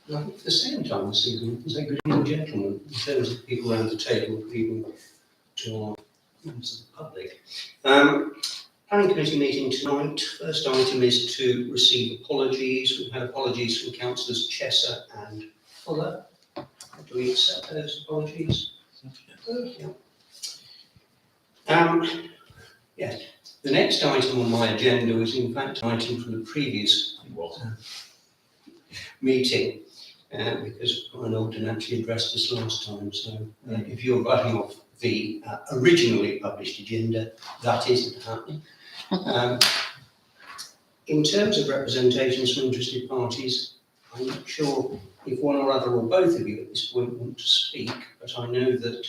I think for the second time this evening, say good evening, gentlemen, in terms of people around the table, good evening to our members of the public. Planning committee meeting tonight. First item is to receive apologies. We've had apologies from councillors Chesser and Fuller. Do we accept those apologies? Yeah. Yes. The next item on my agenda is in fact an item from the previous meeting, because Brian Alden actually addressed this last time. So if you're writing off the originally published agenda, that isn't happening. In terms of representations from interested parties, I'm not sure if one or other or both of you at this point want to speak, but I know that,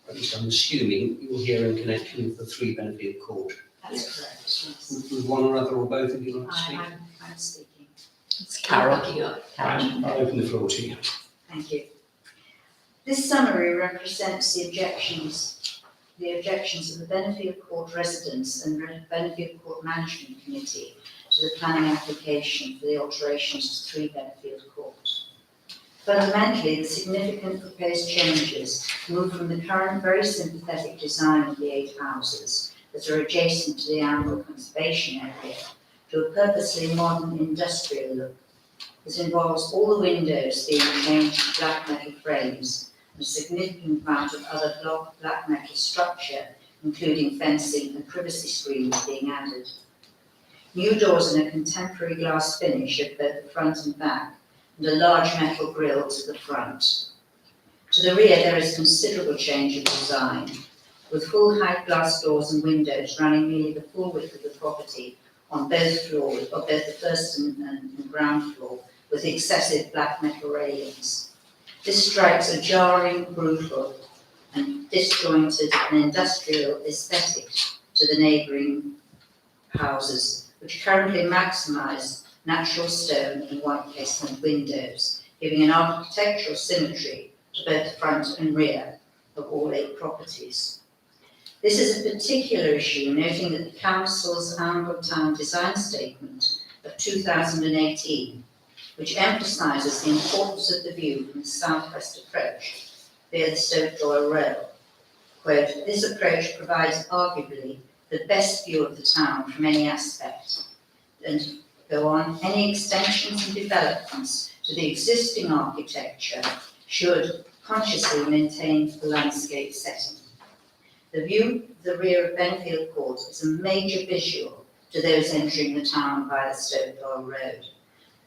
at least I'm assuming, you're here in connection with the 3 Benfield Court. That's correct, yes. Would one or other or both of you like to speak? I'm speaking. It's Carol. I'll open the floor to you. Thank you. This summary represents the objections of the Benfield Court residents and Benfield Court Management Committee to the planning application for the alterations to 3 Benfield Court. Fundamentally, the significant proposed changes move from the current very sympathetic design of the 8 houses that are adjacent to the Amble Conservation Area to a purposely modern industrial look that involves all the windows being changed to black metal frames and a significant amount of other black metal structure, including fencing and privacy screens, being added. New doors in a contemporary glass finish at both the front and back, and a large metal grille to the front. To the rear there is considerable change of design, with full height glass doors and windows running nearly the full width of the property on both floors, or both the first and ground floor, with excessive black metal railings. This strikes a jarring, brutal and disjointed and industrial aesthetic to the neighbouring houses, which currently maximise natural stone and white casement windows, giving an architectural symmetry to both the front and rear of all 8 properties. This is a particular issue, noting that the Council's Amble Town Design Statement of 2018, which emphasises the importance of the view from the southwest approach via the Stoke Doyle Road. Quote, "This approach provides arguably the best view of the town from any aspect," and go on, "any extensions and developments to the existing architecture should consciously maintain the landscape setting. The view of the rear of Benfield Court is a major visual to those entering the town via the Stoke Doyle Road.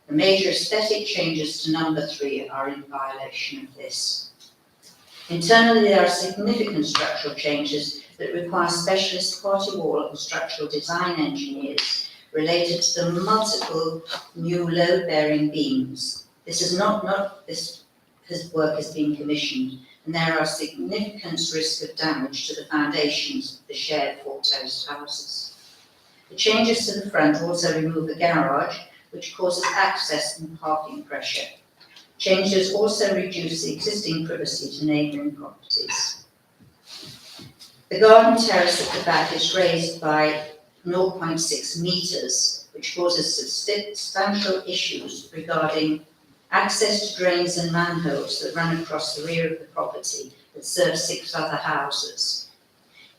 The major aesthetic changes to number 3 are in violation of this. Internally, there are significant structural changes that require specialist party wall and structural design engineers related to the multiple new load-bearing beams. This work has been commissioned, and there are significant risks of damage to the foundations of the shared 4 terraced houses. The changes to the front also remove a garage, which causes access and parking pressure. Changes also reduce the existing privacy to neighbouring properties. The garden terrace at the back is raised by 0.6 metres, which causes substantial issues regarding access to drains and manholes that run across the rear of the property that serve 6 other houses.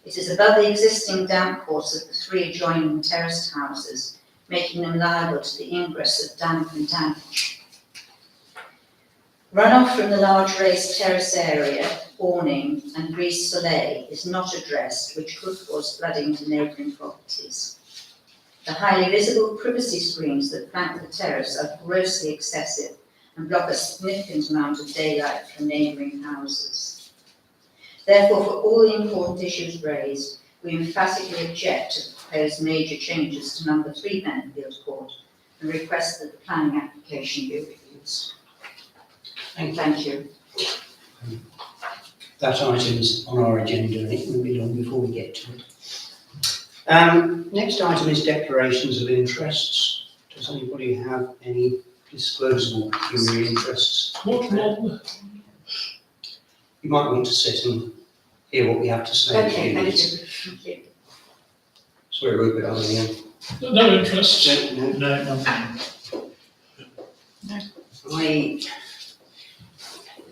It is above the existing damp course of the 3 adjoining terraced houses, making them liable to the ingress of damp and damage. Runoff from the large raised terrace area, awning and brise soleil is not addressed, which could cause flooding to neighbouring properties. The highly visible privacy screens that flank the terrace are grossly excessive and block a significant amount of daylight from neighbouring houses. Therefore, for all the important issues raised, we emphatically object to the proposed major changes to number 3 Benfield Court and request that the planning application be refused. Thank you. That item is on our agenda and it will be long before we get to it. Next item is declarations of interests. Does anybody have any disclosable pecuniary interests? What? You might want to sit and hear what we have to say. Okay, thank you. Sorry, Rupert, I'm in. No interest. No. No, nothing.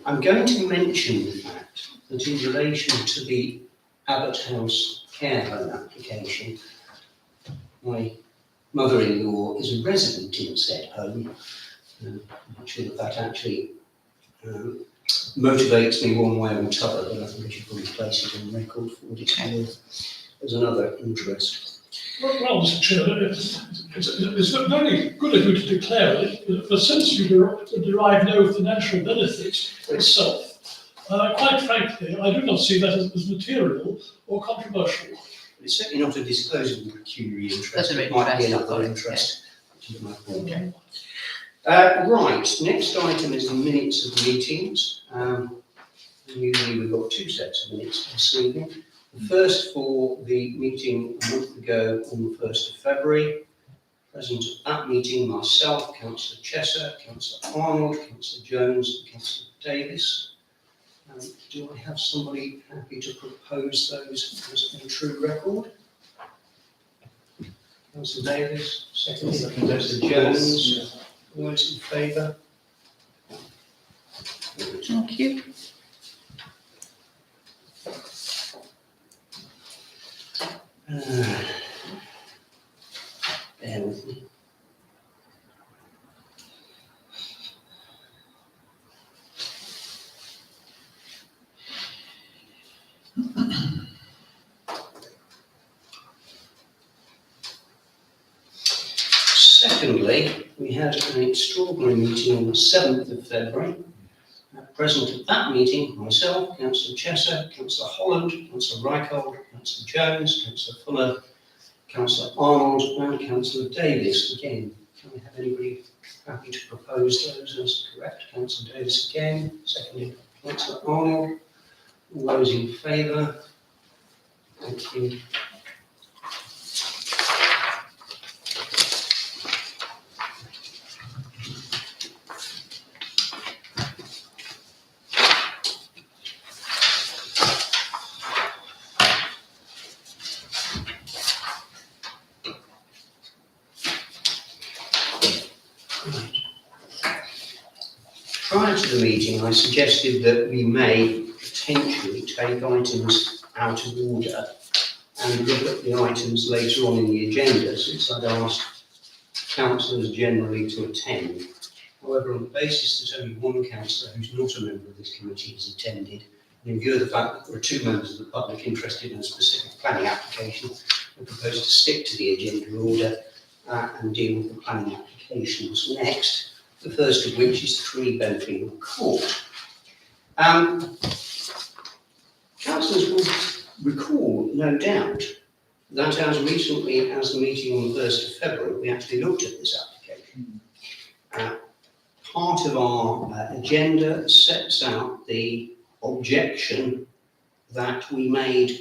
I'm going to mention the fact that in relation to the Abbott House care home application, my mother-in-law is a resident in said home. I'm not sure that actually motivates me one way or t'other, but I think I should probably place it on record for what it's worth as another interest. Well, Mr. Chair, it's very good of you to declare it, but since you derive no financial benefit for itself, quite frankly, I do not see that as material or controversial. It's certainly not a disposable pecuniary interest, Other it might be interest, another okay. interest, which is my point. Okay. Right, next item is the minutes of meetings. Usually we've got two sets of minutes this evening. The first for the meeting a month ago on the 1st of February. Present at that meeting, myself, Councillor Chesser, Councillor Arnold, Councillor Jones and Councillor Davis. Do I have somebody happy to propose those as a true record? Councillor Davis, seconded. Councillor Jones, all those in favour? Thank you. Bear with me. Secondly, we had an extraordinary meeting on the 7th of February. Present at that meeting, myself, Councillor Chesser, Councillor Holland, Councillor Reichold, Councillor Jones, Councillor Fuller, Councillor Arnold and Councillor Davis. Again, can we have anybody happy to propose those as correct? Councillor Davis again, seconded by Councillor Arnold. All those in favour? Thank you. Prior to the meeting, I suggested that we may potentially take items out of order and look at the items later on in the agenda, since I'd asked councillors generally to attend. However, on the basis that only one councillor who's not a member of this committee has attended, and in view of the fact that there are two members of the public interested in a specific planning application, I propose to stick to the agenda order and deal with the planning applications next. The first of which is 3 Benfield Court. Councillors will recall, no doubt, that as recently as the meeting on the 1st of February, we actually looked at this application. Part of our agenda sets out the objection that we made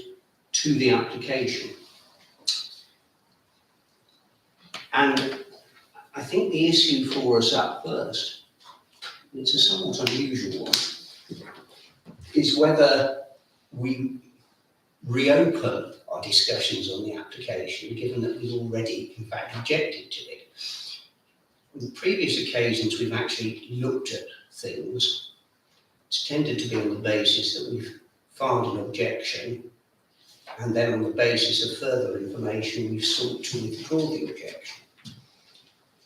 to the application. And I think the issue for us at first, and it's a somewhat unusual one, is whether we reopen our discussions on the application, given that we've already, in fact, objected to it. On the previous occasions we've actually looked at things, it's tended to be on the basis that we've filed an objection, and then on the basis of further information we've sought to withdraw the objection.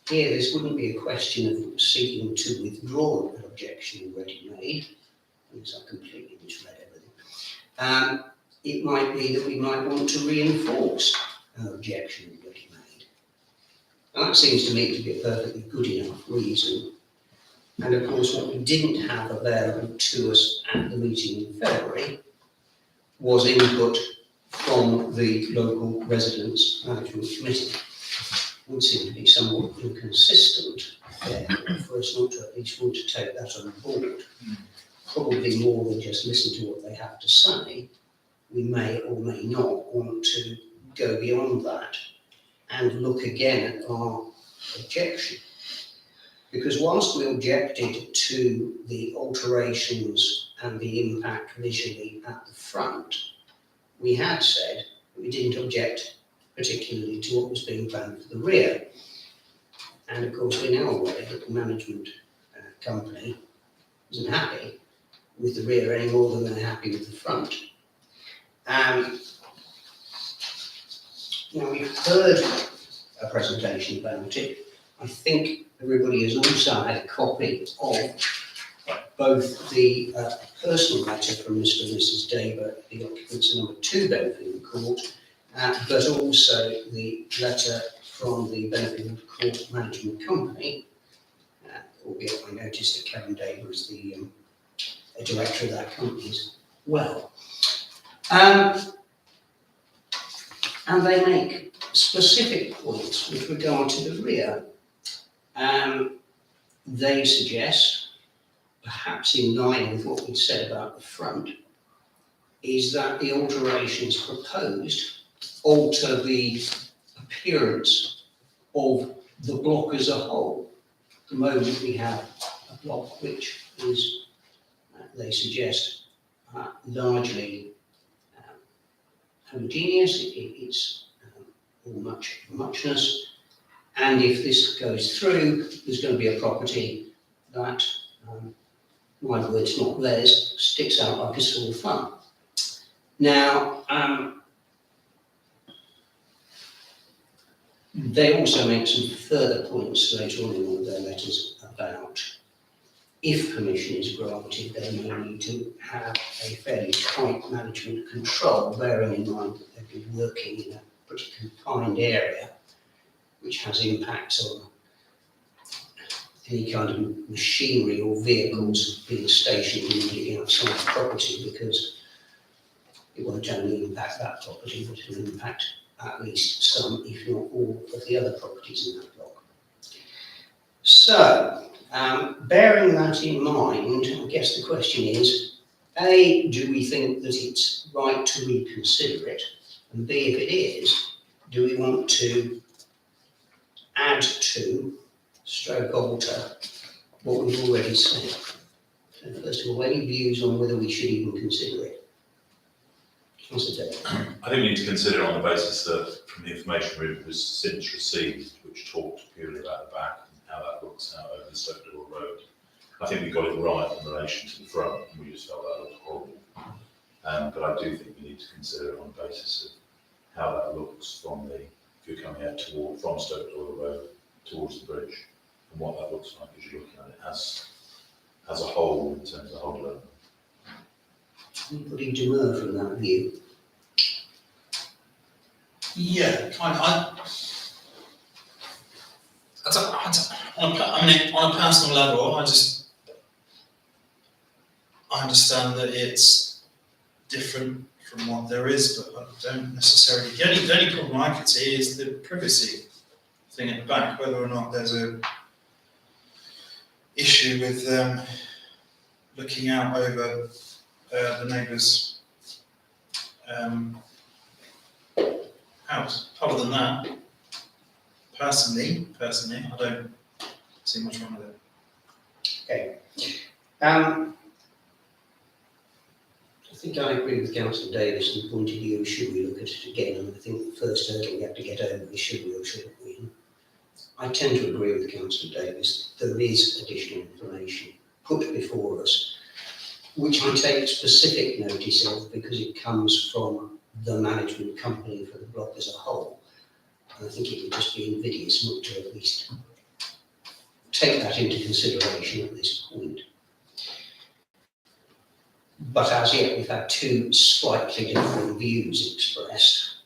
Here, this wouldn't be a question of seeking to withdraw an objection already made, because I completely misread everything. It might be that we might want to reinforce an objection already made. And that seems to me to be a perfectly good enough reason. And of course, what we didn't have available to us at the meeting in February was input from the local residents management committee. Would seem to be somewhat inconsistent there for us not to at least want to take that on board. Probably more than just listen to what they have to say. We may or may not want to go beyond that and look again at our objection. Because whilst we objected to the alterations and the impact visually at the front, we had said we didn't object particularly to what was being planned for the rear. And of course, we're now aware that the management company isn't happy with the rear any more than they're happy with the front. Now, we've heard a presentation about it. I think everybody has also had a copy of both the personal letter from Mr. and Mrs. Daver, the occupants of number 2 Benfield Court, but also the letter from the Benfield Court Management Company, albeit I noticed that Karen Daver is the director of that company as well. And they make specific points with regard to the rear. They suggest, perhaps in line with what we said about the front, is that the alterations proposed alter the appearance of the block as a whole. At the moment we have a block which is, they suggest, largely homogeneous, it's all muchness, and if this goes through, there's going to be a property that, my words not theirs, sticks out like a sore thumb. Now, they also make some further points later on in one of their letters about if permission is granted, they may need to have a fairly tight management control, bearing in mind that they've been working in a pretty confined area, which has impacts on any kind of machinery or vehicles being stationed immediately outside the property, because it won't only impact that property, but it will impact at least some, if not all, of the other properties in that block. So, bearing that in mind, I guess the question is, A, do we think that it's right to reconsider it? And B, if it is, do we want to add to, stroke alter, what we've already said? So first of all, any views on whether we should even consider it? Councillor Davis. I think we need to consider it on the basis that from the information we was since received, which talked purely about the back and how that looks out over the Stoke-Door Road, I think we got it right in relation to the front, and we just felt that looked horrible. But I do think we need to consider it on the basis of how that looks from if you're coming out from Stoke-Door Road towards the bridge, and what that looks like as you're looking at it as a whole in terms of the whole development. Anybody demur from that view? Yeah, kind of. On a personal level, I understand that it's different from what there is, but I don't necessarily. The only problem I could see is the privacy thing at the back, whether or not there's a issue with looking out over the neighbour's house. Other than that, personally, I don't see much wrong with it. Okay. I think I agree with Councillor Davis on the point of view, should we look at it again? And I think the first hurdle we have to get over is should we or shouldn't we? And I tend to agree with Councillor Davis. There is additional information put before us, which I take specific notice of because it comes from the management company for the block as a whole. And I think it would just be invidious not to at least take that into consideration at this point. But as yet, we've had two slightly different views expressed.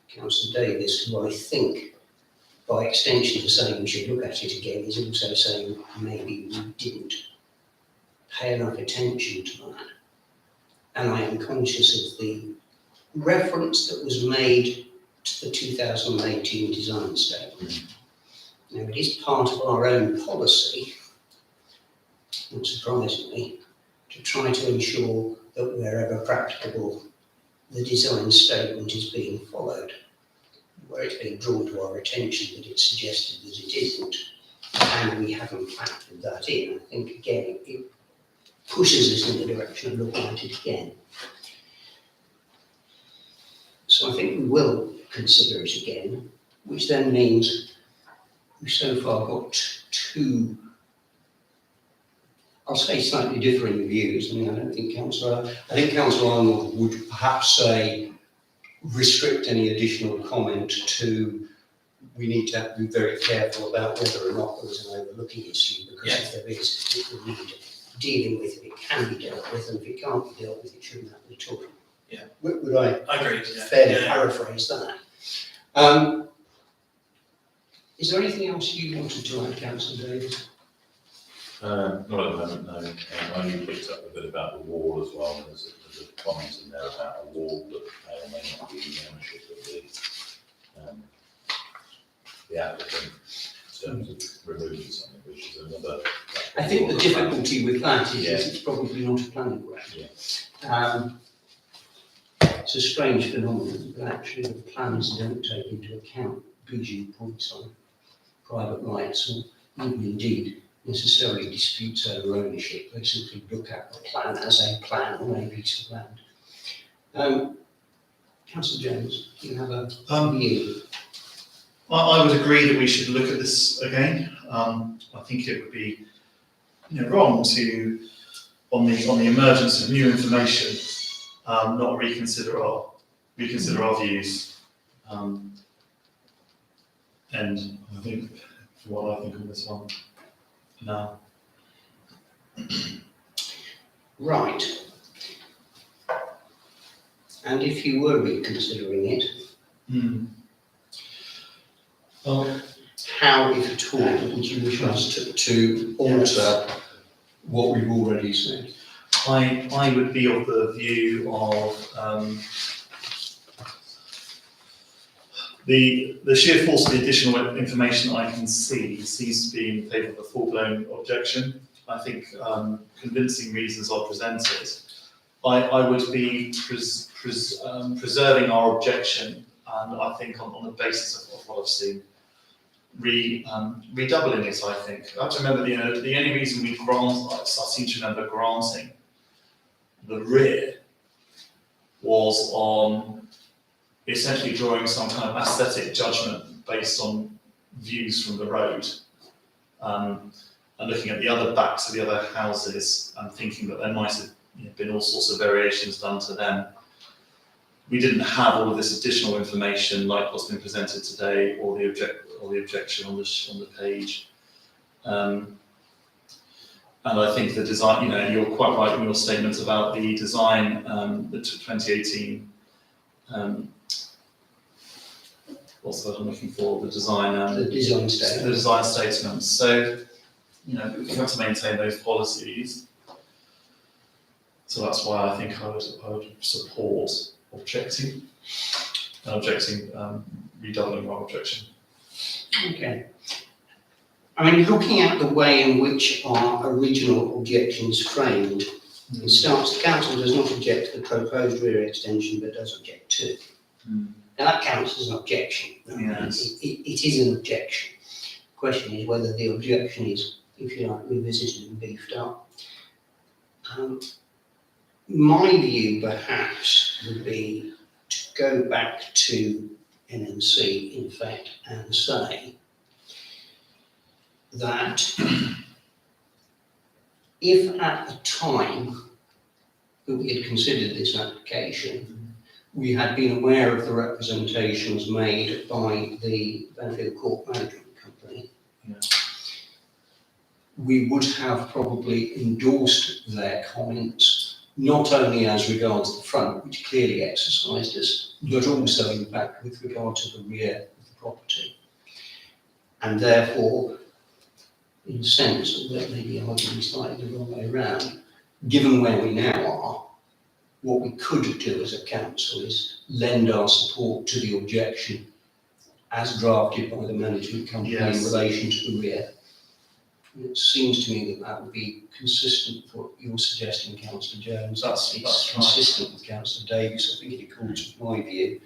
Councillor Davis, who I think, by extension to saying we should look at it again, is also saying maybe we didn't pay enough attention to that. And I am conscious of the reference that was made to the 2018 design statement. Now, it is part of our own policy, not surprisingly, to try to ensure that wherever practicable, the design statement is being followed. Where it's been drawn to our attention that it's suggested that it isn't, and we haven't factored that in, I think again it pushes us in the direction of looking at it again. So I think we will consider it again, which then means we've so far got two I'll say slightly differing views. I mean, I think Councillor Arnold would perhaps say restrict any additional comment to we need to be very careful about whether or not there is an overlooking issue, because if there is, it will need dealing with, it can be dealt with, and if it can't be dealt with, it shouldn't happen at all. Yeah. Would I I agree, fairly paraphrase that? Is there anything else you wanted to add, Councillor Davis? Not at the moment, no. I only picked up a bit about the wall as well. There's a comment in there about a wall that may or may not be in the ownership of the applicant in terms of removing something, which is another. I think the difficulty with that is Yeah. it's probably not a planning grant. Yeah. It's a strange phenomenon, but actually the plans don't take into account BG points on private rights or even indeed necessarily disputes over ownership. They simply look at the plan as a plan on a piece of land. Councillor Jones, do you have a view? I would agree that we should look at this again. I think it would be, wrong to, on the emergence of new information, not reconsider our views. And I think, for what I think on this one, no. Right. And if you were reconsidering it, Well, how, if at all, would you wish us to alter what we've already said? I would be of the view of the sheer force of the additional information I can see seems to be in favour of a full-blown objection. I think convincing reasons are presented. I would be preserving our objection, and I think on the basis of what I've seen, redoubling it. I think I have to remember the only reason we I seem to remember granting the rear was on essentially drawing some kind of aesthetic judgment based on views from the road, and looking at the other backs of the other houses and thinking that there might have been all sorts of variations done to them. We didn't have all of this additional information like what's been presented today, or the objection on the page. And I think the design, you're quite right in your statement about the design, the 2018. What's the word I'm looking for? The design. The design statement. The design statements. So, we have to maintain those policies. So that's why I think I would support objecting, redoubling our objection. Okay. I mean, looking at the way in which our original objection is framed, it starts, the council does not object to the proposed rear extension, but does object to it. Now that counts as an objection. Yes. It is an objection. The question is whether the objection is, if you like, revisited and beefed up. My view perhaps would be to go back to NNC, in fact, and say that if at the time that we had considered this application, we had been aware of the representations made by the Benfield Court Management Company, we would have probably endorsed their comments, not only as regards the front, which clearly exercised us, but also in fact with regard to the rear of the property. And therefore, in a sense, although maybe arguing slightly the wrong way around, given where we now are, what we could do as a council is lend our support to the objection as drafted by the management company in relation to the rear. And it seems to me that would be consistent with what you're suggesting, Councillor Jones. It's consistent with Councillor Davis. I think it accords with my view.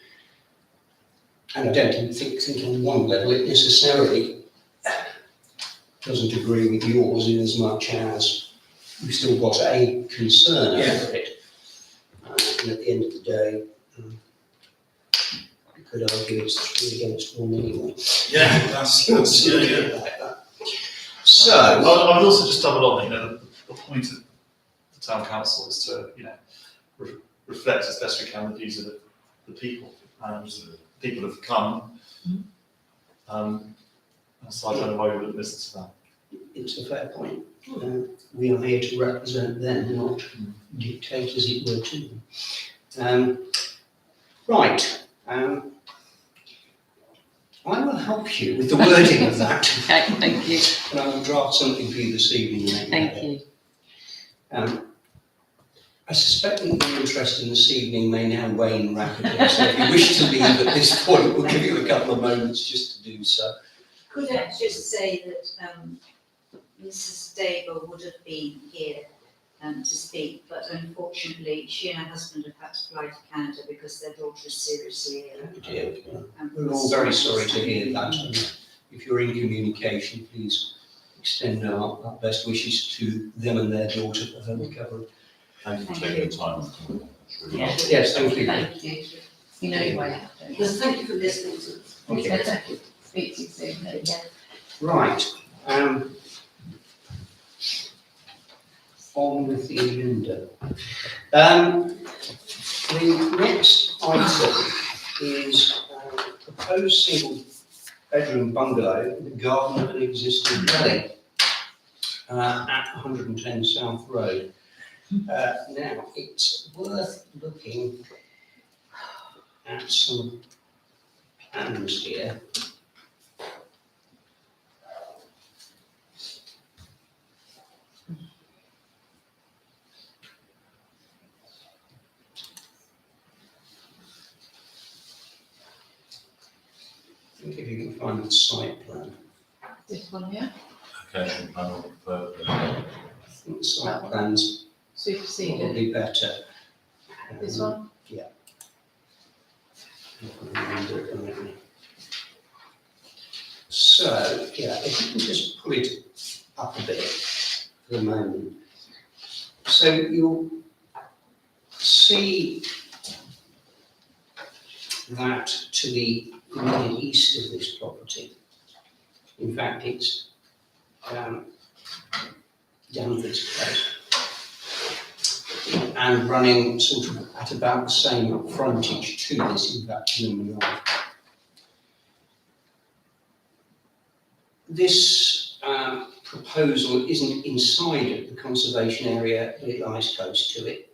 And I don't think on one level it necessarily doesn't agree with yours in as much as we've still got a concern over it. And at the end of the day, you could argue it's 3 against 1 anyway. Yeah, that's Like that. So, I would also just double on, the the point of the town council is to, reflect as best we can the views of the people. And people have come. And so I don't know why we wouldn't listen to that. It's a fair point. We are here to represent them, not dictate, as it were, to them. Right. I will help you with the wording of that. Okay, thank you. And I will draft something for you this evening. Thank you. I suspect that your interest in this evening may now wane rapidly, so if you wish to leave at this point, we'll give you a couple of moments just to do so. Could I just say that Mrs. Dable would have been here to speak, but unfortunately she and her husband have had to fly to Canada because their daughter is seriously ill. Oh dear. We're all very sorry to hear that. And if you're in communication, please extend our best wishes to them and their daughter for her recovery. Thank you for taking the time. It's really Yeah. nice. Yes, thank you. Thank you. You know your way out, don't you? Yes, thank you for listening to us. Thank you. Speak to you soon. There you go. Right. On with the agenda. The next item is proposed single bedroom bungalow in the garden of an existing dwelling at 110 South Road. Now, it's worth looking at some plans here. I think if you can find the site plan, This one here, Application panel for I think the site plan's superseded. probably better. This one, If I remember it rightly. So, yeah, if you can just pull it up a bit for the moment. So you'll see that to the immediate east of this property, in fact, it's Danvers Close, and running sort of at about the same frontage to this, in fact, Newman Road. This proposal isn't inside of the conservation area, but it lies close to it.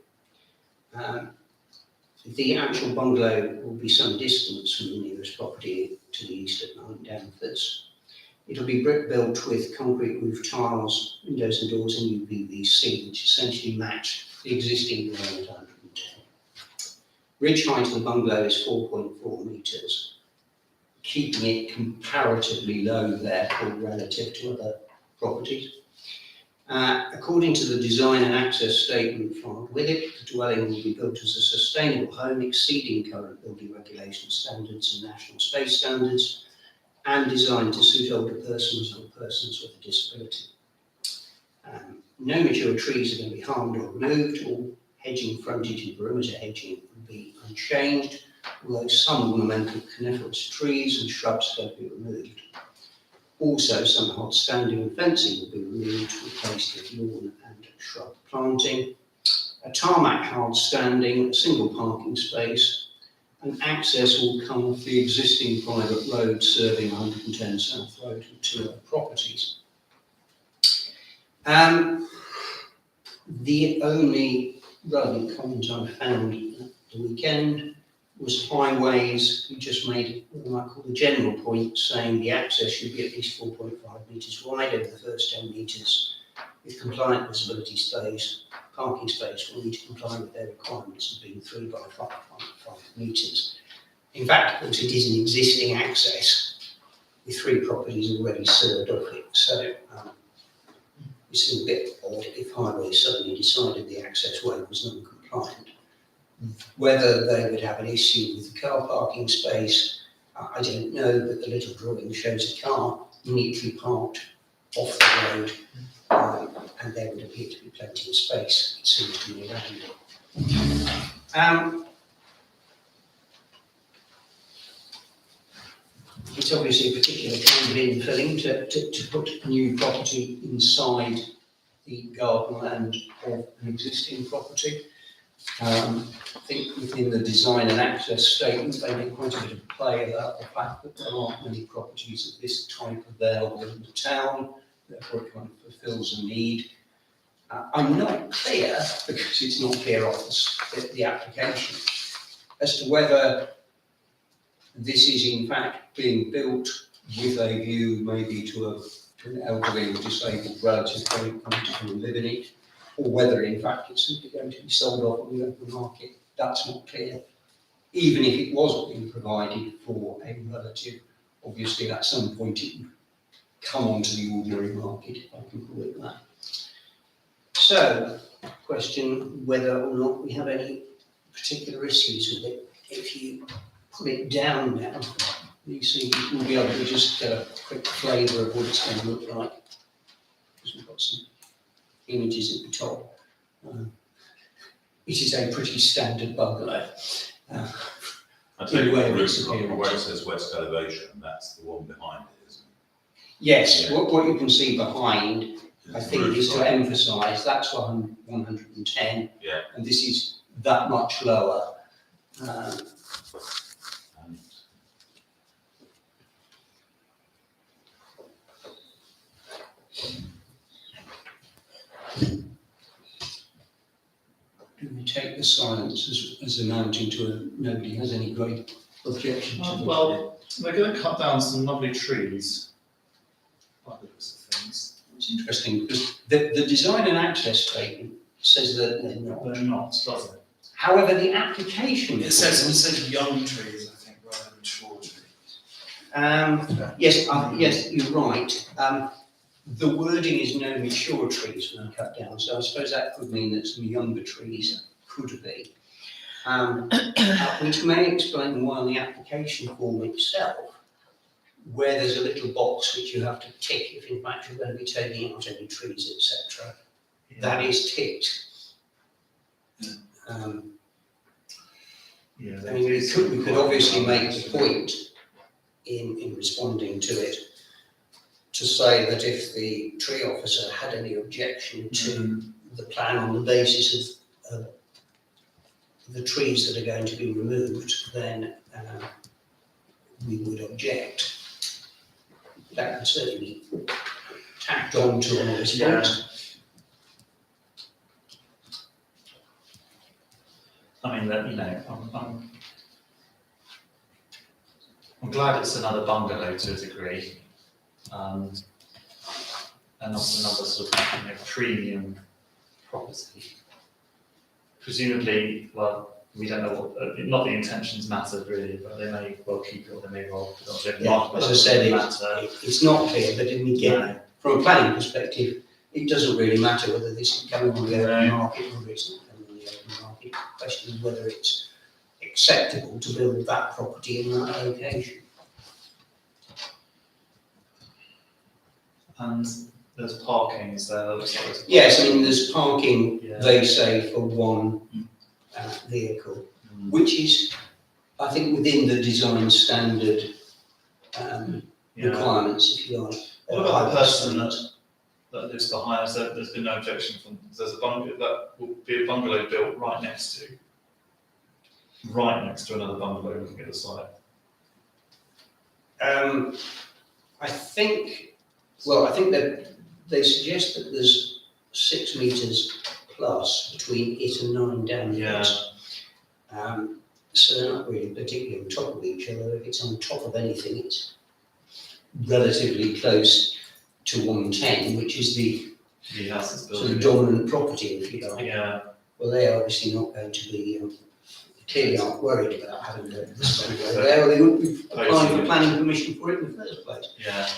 The actual bungalow will be some distance from the nearest property to the east at 9 Danvers. It'll be brick built with concrete roof tiles, windows and doors in UPVC, which essentially match the existing dwelling at 110. Ridge height of the bungalow is 4.4 metres, keeping it comparatively low therefore relative to other properties. According to the design and access statement filed with it, the dwelling will be built as a sustainable home exceeding current building regulation standards and national space standards, and designed to suit older persons or persons with a disability. No mature trees are going to be harmed or removed. All hedging, frontage and perimeter hedging will be unchanged, although some ornamental coniferous trees and shrubs are going to be removed. Also, some hot standing and fencing will be removed, replaced with lawn and shrub planting. A tarmac hard standing, a single parking space, and access will come off the existing private road serving 110 South Road and 2 other properties. The only relevant comment I found at the weekend was Highways, who just made what I might call the general point, saying the access should be at least 4.5 metres wide over the first 10 metres, with compliant visibility space. Parking space will need to comply with their requirements of being 3 by 5 metres. In fact, of course, it is an existing access with 3 properties already served off it. So it seems a bit odd if Highways suddenly decided the access way was non-compliant. Whether they would have an issue with the car parking space, I don't know, but the little drawing shows a car neatly parked off the road, and there would appear to be plenty of space, it seems to me, around it. It's obviously a particular kind of infilling to put a new property inside the garden land of an existing property. I think within the design and access statement, they make quite a bit of play about the fact that there aren't many properties of this type available in the town, therefore it kind of fulfills a need. I'm not clear, because it's not clear off the application, as to whether this is in fact being built with a view maybe to an elderly or disabled relative going to live in it, or whether in fact it's simply going to be sold off on the open market. That's not clear. Even if it was being provided for a relative, obviously at some point it would come onto the ordinary market, if I can call it that. So, question whether or not we have any particular issues with it. If you put it down now, you see we'll be able to just get a quick flavour of what it's going to look like. Because we've got some images at the top. It is a pretty standard bungalow. I In take a way it of where its appearance. it says west elevation, that's the one behind it, isn't Yes, Yeah. what you can see behind, it? I think, is to emphasise that's 110. Yeah. And this is that much lower. And Do we take the silence as amounting to nobody has any great objection to it? Well, they're going to cut down some lovely trees. By the looks of things. It's interesting because the design and access statement says that they're not. They're not, does it? However, the application. It says young trees, I think, rather than mature trees. Yes, you're right. The wording is no mature trees when cut down, so I suppose that could mean that some younger trees could be. Which may explain why on the application form itself, where there's a little box which you have to tick if in fact you're going to be taking out any trees, etc. That is ticked. Yeah, I mean, we could obviously make the point in responding to it to say that if the tree officer had any objection to the plan on the basis of the trees that are going to be removed, then we would object. That could certainly be tacked on to an response. I mean, that, you know, I'm glad it's another bungalow to a degree. And not another sort of, you know, premium property. Presumably, well, we don't know what, not the intentions matter really, but they may well keep it or they may well put it on the Yeah, market. as I said, Matter. it's not clear, but in the No. end, from a planning perspective, it doesn't really matter whether this is coming on the open market or it's not coming on the open market. The question is whether it's acceptable to build that property in that location. And there's parking, is there? Looks like there's Yes, I mean, there's parking, Yeah. they say, for one vehicle, Mm. which is, I think, within the design standard Yeah. requirements, if you like. What about the person that lives behind us? There's been no objection from, there's a bungalow, that will be a bungalow built right next to another bungalow looking at the site. I think that they suggest that there's 6 metres plus between it and 9 downwards. So they're not really particularly on top of each other. If it's on top of anything, it's relatively close to 110, which is the The house is sort of built. dominant property, if you like. Yeah, Well, they're obviously not going to be, clearly aren't worried about having this bungalow there, or they wouldn't be applying for planning permission for it in the first place. yeah.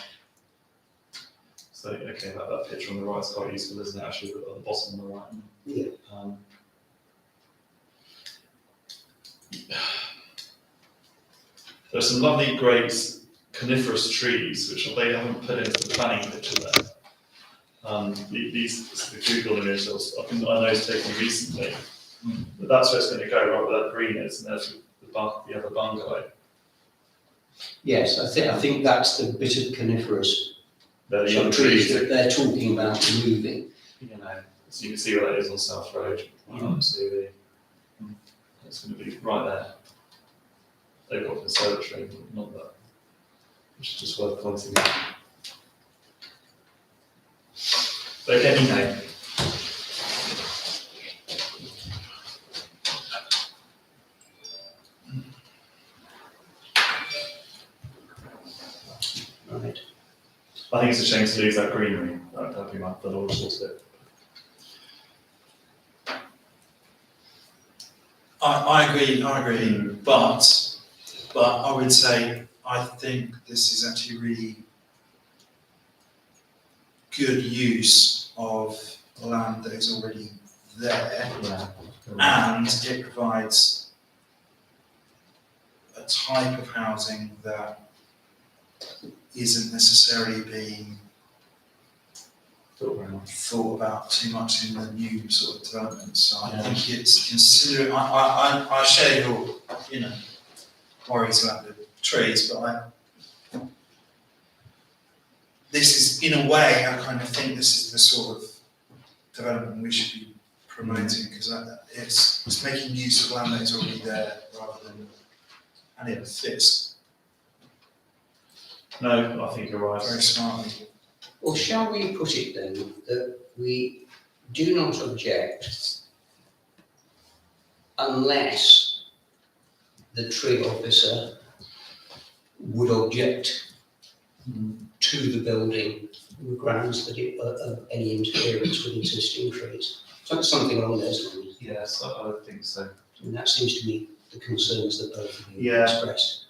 So, okay, that picture on the right is quite useful, isn't it, actually, at the bottom on the right? Yeah. There's some lovely great coniferous trees, which they haven't put into the planning picture there. These this is the Google image I know it's taken recently, but that's where it's going to go, right where that green is, and there's the other bungalow. Yes, I think that's the bit of coniferous They're the young trees trees. that they're talking about removing. you know, so you can see where that is on South Road, right on TV. It's going to be right there. They've got conservatory, but not that, which is just worth pointing out. But again, you know, Right. I think it's a shame to lose that greenery. That'd be my the Lord source bit. I agree, but I would say, I think this is actually really good use of land that is already there, Yeah. and it provides a type of housing that isn't necessarily being thought about too much in the new sort of development. So I Yeah. think it's considering, I share your, worries about the trees, but this is, in a way, I kind of think this is the sort of development we should be promoting, because it's making use of land that is already there rather than, and it fits No, I think you're right. very smartly. Or shall we put it then that we do not object unless the tree officer would object to the building on the grounds that it, of any interference with existing trees? So it's something along those lines. Yes, I would think so. And that seems to be the concerns that both of you Yeah. expressed.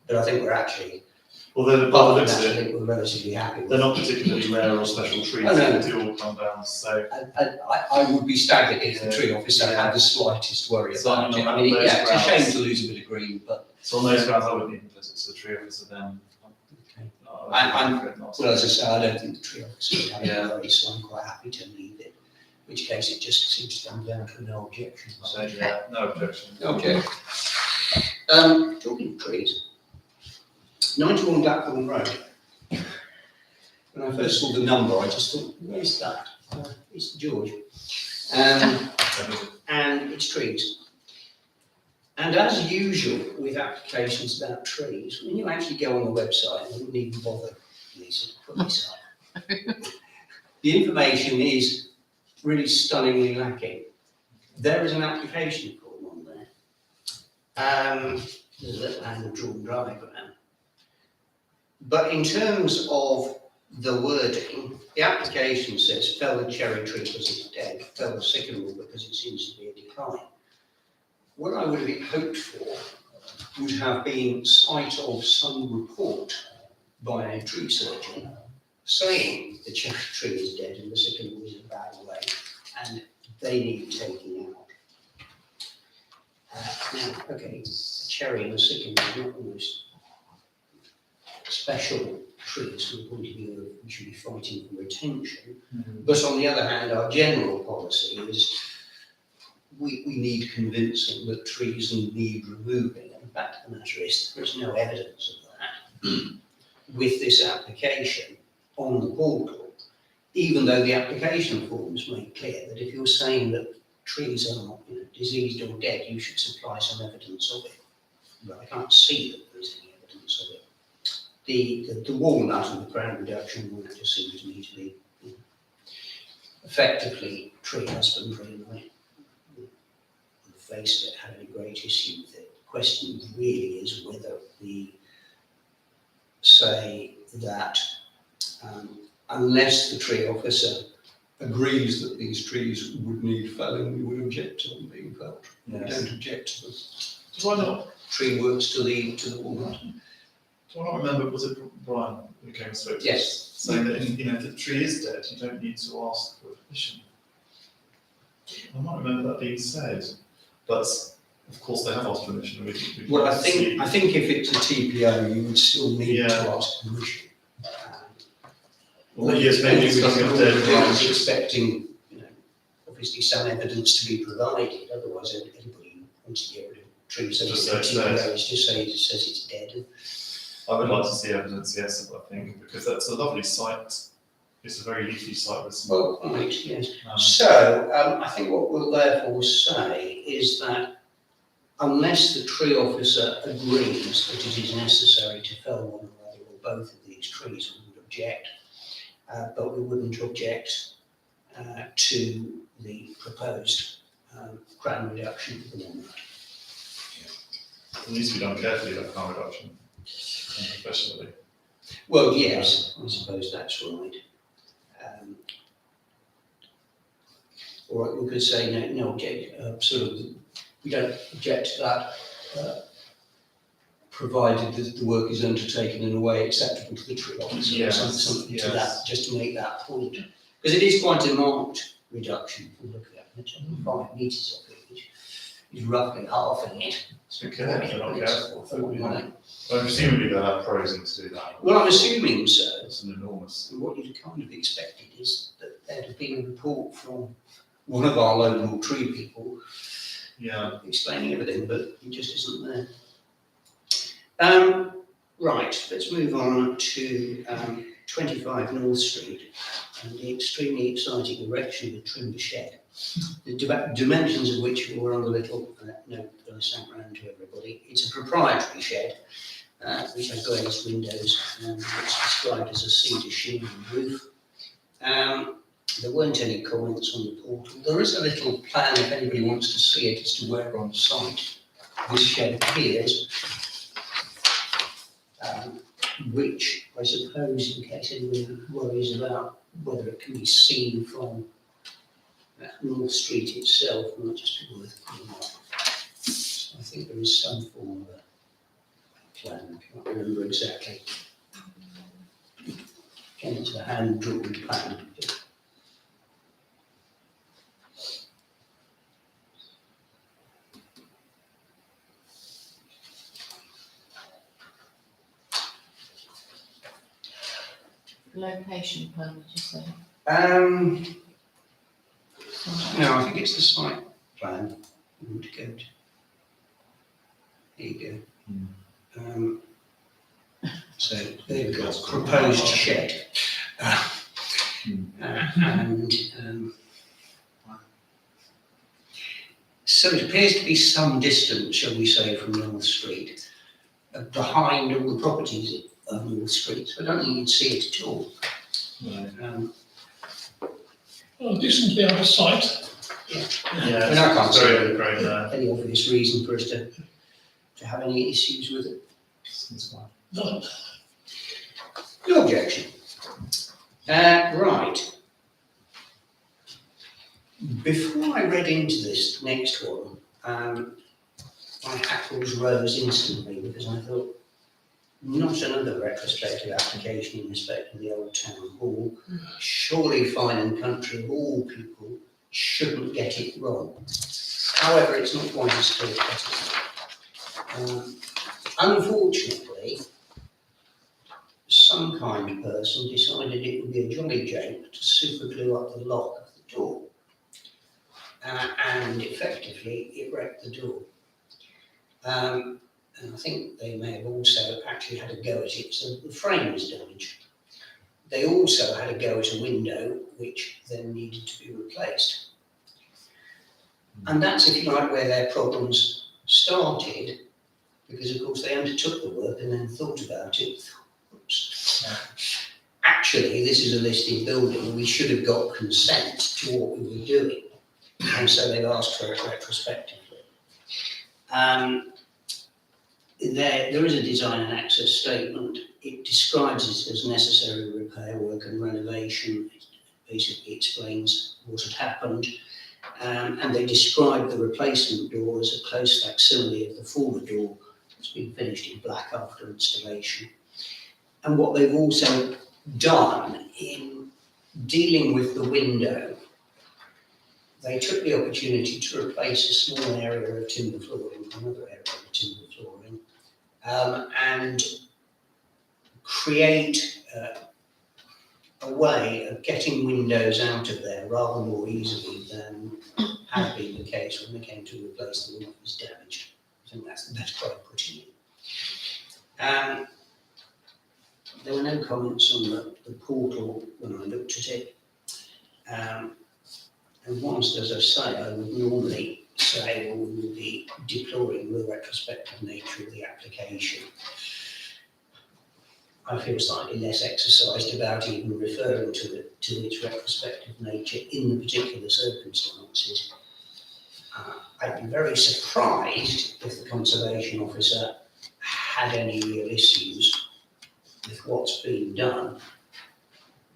But I think we're actually, Although the apart looks from of that, I it, think we're relatively happy with they're it. not particularly rare or special trees, Oh, no. they do all come down, so. I would be staggered if the tree officer had the slightest worry So about it. on I mean, those yeah, it's a shame grounds- to lose a bit of green, but, So on those grounds, I would need to put it to the tree officer then. okay. I'm Well, as I say, I don't think the tree officer would have any Yeah. worry, so I'm quite happy to leave it. In which case, it just seems to come down to no objection. So, yeah, no objection. Okay. Talking of trees, 91 Blackburn Road. When I first saw the number, I just thought, where's that? It's George. And it's trees. And as usual with applications about trees, when you actually go on the website, I wouldn't even bother, Lisa, to put this up. The information is really stunningly lacking. There is an application form on there. There's a little hand-drawn diagram. But in terms of the wording, the application says fell the cherry tree because it's dead, fell the sycamore because it seems to be a decline. What I would have hoped for would have been sight of some report by a tree surgeon saying the cherry tree is dead and the sycamore is in a bad way and they need taking out. Now, okay, the cherry and the sycamore are not the most special trees from the point of view of we should be fighting for retention. But on the other hand, our general policy is we need convincing that trees need removing. And the fact of the matter is there is no evidence of that with this application on the portal, even though the application forms make clear that if you're saying that trees are diseased or dead, you should supply some evidence of it. But I can't see that there is any evidence of it. The walnut and the crown reduction will just seem to me to be effectively tree husbandry, and I, on the face of it, have any great issue with it. The question really is whether we say that unless the tree officer agrees that these trees would need felling, we would object to them being felled. We don't object to them. So why not? Tree works to the walnut. Do I not remember, was it Brian who came and spoke to us? Yes. Saying that, if the tree is dead, you don't need to ask for permission. I might remember that being said, but of course they have asked permission. Well, I think if it's a TPO, you would still need to Yeah. ask permission. Well, yes, maybe it's coming up dead. Everyone's expecting, obviously some evidence to be provided, otherwise anybody who wants to get rid of trees Just under say it's dead. TPO, just say it says it's dead. I would like to see evidence, yes, I think, because that's a lovely site It's a very leafy site with some. Well, right, yes. um, So, I think what we'll therefore say is that unless the tree officer agrees that it is necessary to fell one or other or both of these trees, we would object. But we wouldn't object to the proposed crown reduction for the walnut. It needs to be done carefully, that harm reduction, and professionally. Well, yes, I suppose that's right. Or we could say no object, sort of, we don't object to that, provided that the work is undertaken in a way acceptable to the tree officer, or Yes, something to yes. that, just to make that point. Because it is quite a marked reduction, if we look at it, it's only 5 metres of it, which is roughly half in it. So Okay, if they're not careful, it's a lot of money. Well, presumably they'll have pros in to do that. Well, I'm assuming so. It's an enormous. And what you'd kind of expected is that there'd have been a report from one of our local tree people Yeah. explaining everything, but it just isn't there. Right, let's move on to 25 North Street and the extremely exciting erection of a timber shed. The dimensions of which were on the little note that I sent round to everybody. It's a proprietary shed, which has glazed windows and it's described as a cedar shingly roof. There weren't any comments on the portal. There is a little plan if anybody wants to see it as to where on site this shed appears, which I suppose, in case anybody worries about whether it can be seen from North Street itself, might just be worth putting up. So I think there is some form of a plan, I can't remember exactly. Again, it's a hand-drawn plan. Location plan, would you say? No, I think it's the site plan we want to go to. There you go. So there we go, proposed shed. And so it appears to be some distance, shall we say, from North Street, behind all the properties of North Street. So I don't think you'd see it at all. Well, decently out of sight. Yeah, And I can't it's see very great there. any obvious reason for us to have any issues with it. No, No objection. Right. Before I read into this next one, my hackles rose instantly because I thought, not another retrospective application in respect of the old town hall. Surely Fine and Country, of all people, shouldn't get it wrong. However, it's not quite as clear cut. Unfortunately, some kind person decided it would be a jolly joke to super glue up the lock of the door. And effectively, it wrecked the door. And I think they may have also actually had a go at it, so the frame was damaged. They also had a go at a window, which then needed to be replaced. And that's, if you like, where their problems started, because of course they undertook the work and then thought about it. Oops. Actually, this is a listed building, we should have got consent to what we were doing. And so they've asked for it retrospectively. There is a design and access statement. It describes it as necessary repair work and renovation. It basically explains what had happened. And they describe the replacement door as a close facsimile of the former door that's been finished in black after installation. And what they've also done in dealing with the window, they took the opportunity to replace a small area of timber flooring with another area of timber flooring, and create a way of getting windows out of there rather more easily than had been the case when they came to replace the one that was damaged. I think that's the best way of putting it. there were no comments on the portal when I looked at it. And whilst, as I say, I would normally say, well, we would be deploring the retrospective nature of the application, I feel slightly less exercised about even referring to its retrospective nature in the particular circumstances. I'd be very surprised if the Conservation Officer had any real issues with what's being done,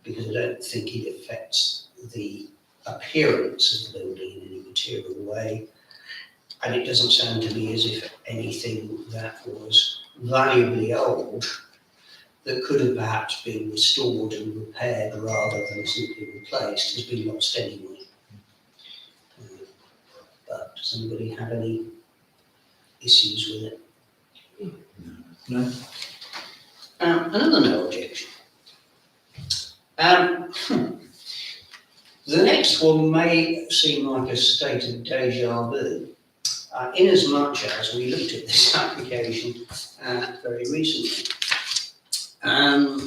because I don't think it affects the appearance of the building in any material way. And it doesn't sound to me as if anything that was valuably old that could have perhaps been restored and repaired rather than simply replaced has been lost anyway. But does anybody have any issues with it? No. Another no objection. The next one may seem like a state of deja vu, in as much as we looked at this application very recently. And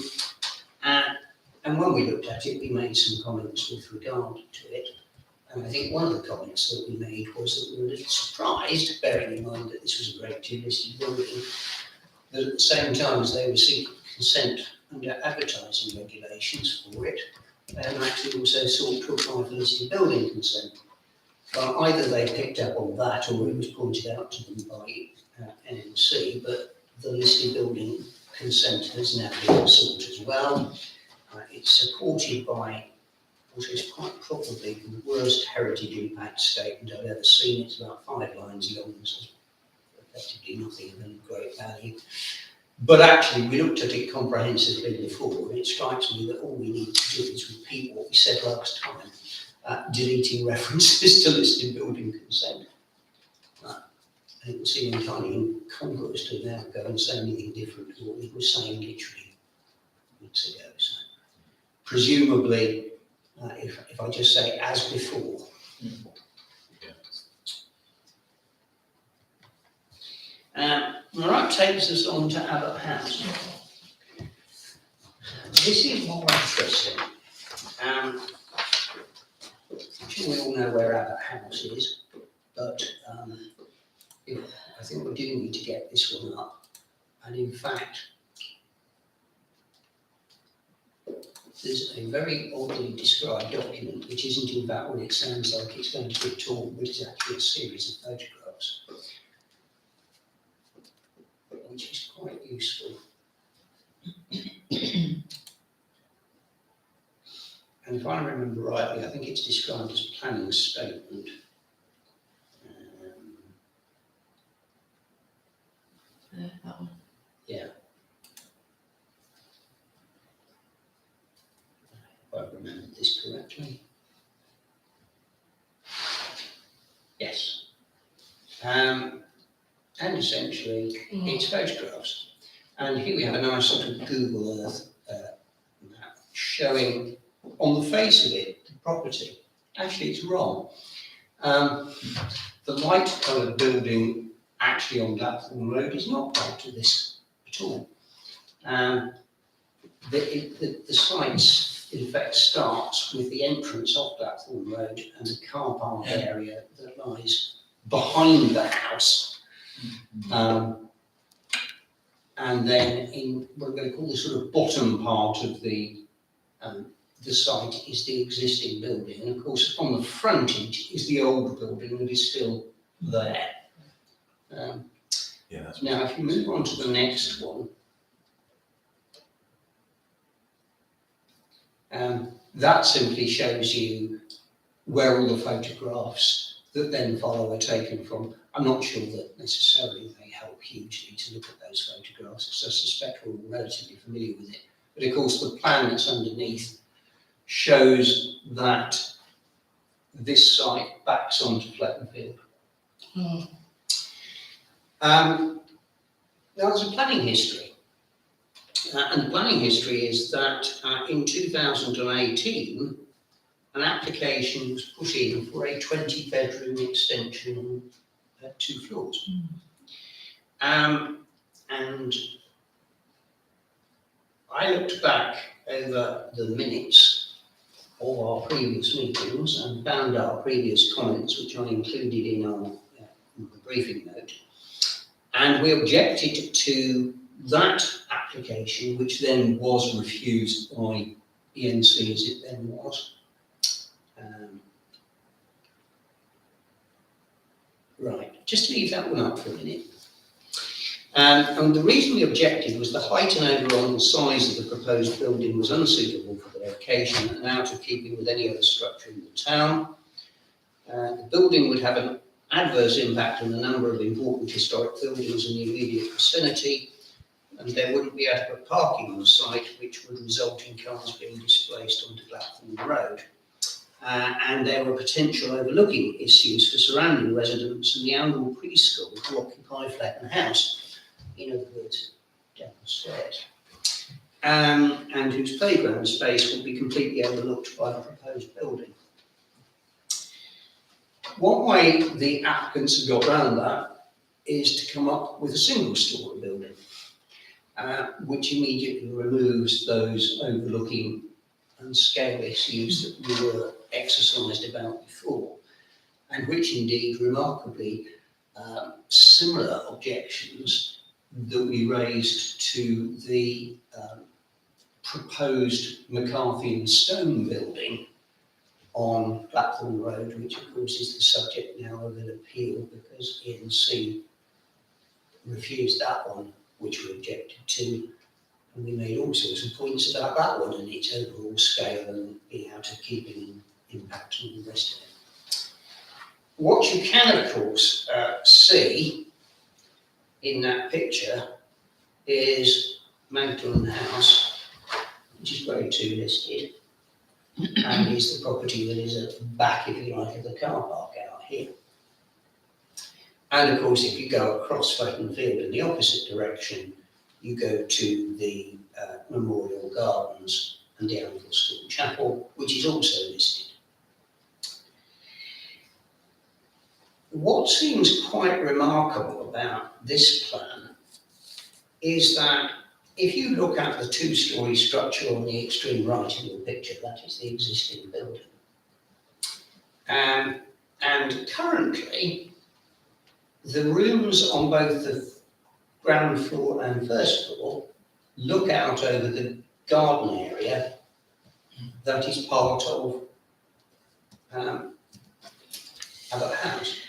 when we looked at it, we made some comments with regard to it. And I think one of the comments that we made was that we were a little surprised, bearing in mind that this was a Grade 2 listed building, that at the same time as they were seeking consent under advertising regulations for it, they had actually also sought to apply for listed building consent. But either they picked up on that or it was pointed out to them by NMC, but the listed building consent has now been sought as well. It's supported by what is quite probably the worst heritage impact statement I've ever seen. It's about 5 lines long, so effectively nothing of any great value. But actually, we looked at it comprehensively before, and it strikes me that all we need to do is repeat what we said last time, deleting references to listed building consent. And it would seem entirely incongruous to now go and say anything different to what we were saying literally weeks ago. So presumably, if I just say as before. All right, takes us on to Abbott House. This is more interesting. I'm sure we all know where Abbott House is, but I think we do need to get this one up. And in fact, there's a very oddly described document, which isn't in fact what it sounds like it's going to be at all, but it's actually a series of photographs, which is quite useful. And if I remember rightly, I think it's described as planning statement. That one. Yeah. If I remembered this correctly. Yes. And essentially, it's photographs. And here we have a nice sort of Google Earth map showing on the face of it the property. Actually, it's wrong. The light coloured building actually on Blackthorn Road is not part of this at all. The site, in fact, starts with the entrance off Blackthorn Road and the car park area that lies behind the house. And then in what we're going to call the sort of bottom part of the site is the existing building. And of course, on the frontage is the old building that is still there. Yeah, that's Now, if you move on to the next one, that simply shows you where all the photographs that then follow are taken from. I'm not sure that necessarily they help hugely to look at those photographs, so I suspect we're all relatively familiar with it. But of course, the plan that's underneath shows that this site backs onto Flettonfield. Now, there's a planning history. And the planning history is that in 2018, an application was put in for a 20-bedroom extension on 2 floors. And I looked back over the minutes of our previous meetings and found our previous comments, which I included in our briefing note. And we objected to that application, which then was refused by ENC as it then was. Right, just leave that one up for a minute. And the reason we objected was the height and overall size of the proposed building was unsuitable for the location and out of keeping with any other structure in the town. The building would have an adverse impact on a number of important historic buildings in the immediate vicinity, and there wouldn't be adequate parking on the site, which would result in cars being displaced onto Blackthorn Road. And there were potential overlooking issues for surrounding residents and the Oundle preschool who occupy Fletton House, in other words, downstairs, and whose playground space will be completely overlooked by the proposed building. One way the applicants have got around that is to come up with a single-storey building, which immediately removes those overlooking and scale issues that we were exercised about before, and which indeed, remarkably, similar objections that we raised to the proposed McCarthy and Stone building on Blackthorn Road, which of course is the subject now of an appeal because ENC refused that one, which we objected to. And we made all sorts of points about that one and its overall scale and being out of keeping and impact on the rest of it. What you can, of course, see in that picture is Magdalen House, which is grade 2 listed, and is the property that is at the back, if you like, of the car park out here. And of course, if you go across Fletton Field in the opposite direction, you go to the Memorial Gardens and the Oundle School Chapel, which is also listed. What seems quite remarkable about this plan is that if you look at the two-storey structure on the extreme right of your picture, that is the existing building. And currently, the rooms on both the ground floor and first floor look out over the garden area that is part of a house.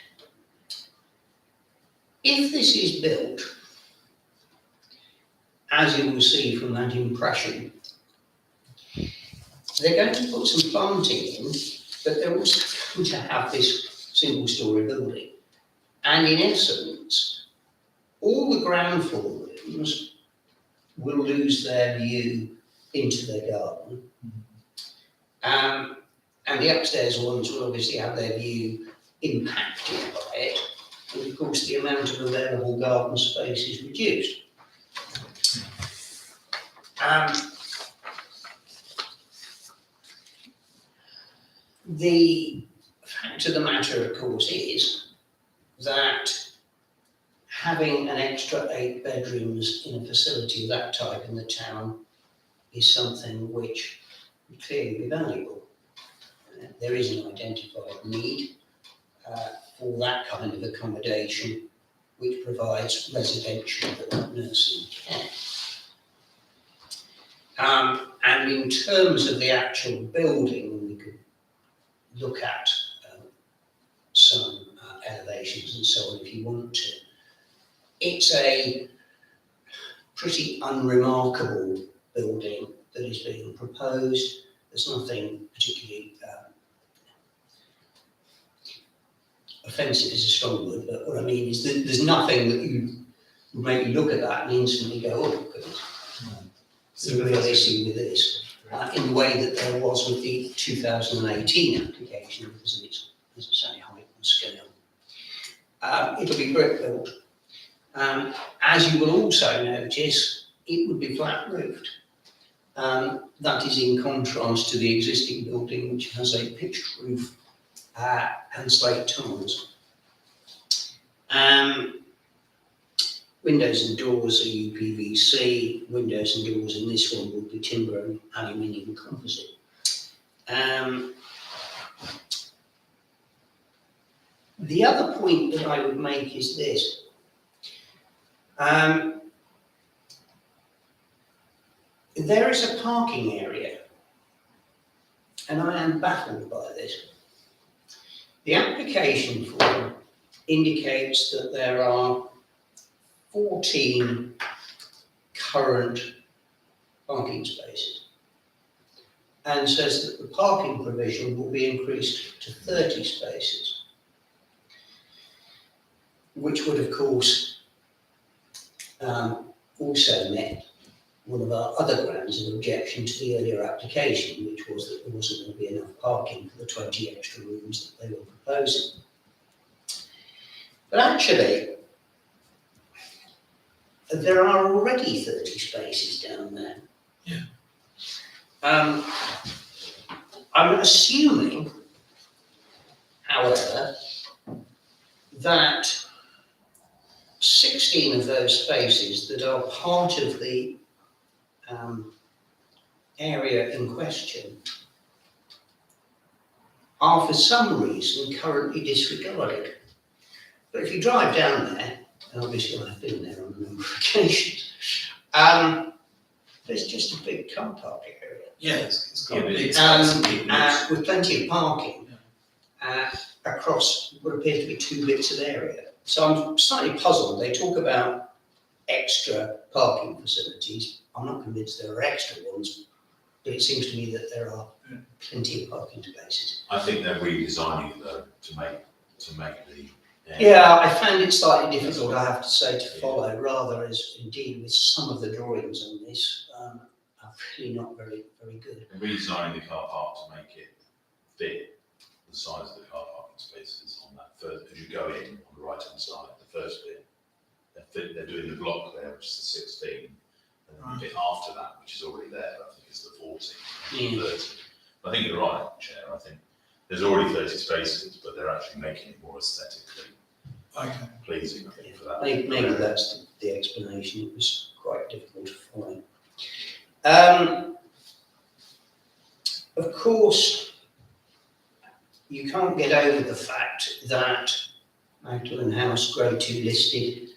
If this is built, as you will see from that impression, they're going to put some planting in, but they're also going to have this single-storey building. And in essence, all the ground floor rooms will lose their view into their garden. And the upstairs ones will obviously have their view impacted by it. And of course, the amount of available garden space is reduced. The fact of the matter, of course, is that having an extra 8 bedrooms in a facility of that type in the town is something which would clearly be valuable. There is an identified need for that kind of accommodation, which provides residential but nursing care. And in terms of the actual building, we could look at some elevations and so on if you want to. It's a pretty unremarkable building that is being proposed. There's nothing particularly offensive is a strong word, but what I mean is that there's nothing that you would make you look at that and instantly go, oh, goodness, there's a real issue with this, in the way that there was with the 2018 application, because of its, as I say, height and scale. It'll be brick built. As you will also notice, it would be flat roofed. That is in contrast to the existing building, which has a pitched roof and slate tiles. windows and doors are UPVC, windows and doors in this one will be timber and aluminium composite. The other point that I would make is this. There is a parking area, and I am baffled by this. The application form indicates that there are 14 current parking spaces, and says that the parking provision will be increased to 30 spaces, which would of course also met one of our other grounds of objection to the earlier application, which was that there wasn't going to be enough parking for the 20 extra rooms that they were proposing. But actually, there are already 30 spaces down there. Yeah. I'm assuming, however, that 16 of those spaces that are part of the area in question are for some reason currently disregarded. But if you drive down there, and obviously I've been there on a number of occasions, there's just a big car park area. Yeah, it's got Yeah, a but big And space. with plenty of parking across what appear to be two bits of area. So I'm slightly puzzled. They talk about extra parking facilities. I'm not convinced there are extra ones, but it seems to me that there are plenty of parking spaces. I think they're redesigning though to make the. Yeah, I found it slightly difficult, I have to say, to follow, rather as indeed with some of the drawings on this are really not very, very good. They're redesigning the car park to make it fit the size of the car parking spaces on that first, as you go in on the right hand side, the first bit. They're doing the block there, which is the 16, and then the bit after that, which is already there, I think it's the 14, Yeah. 30. I think you're right, Chair, I think there's already 30 spaces, but they're actually making it more aesthetically Okay. pleasing, I think, for that. Maybe that's the explanation, it was quite difficult to follow. Of course, you can't get over the fact that Magdalen House Grade 2 listed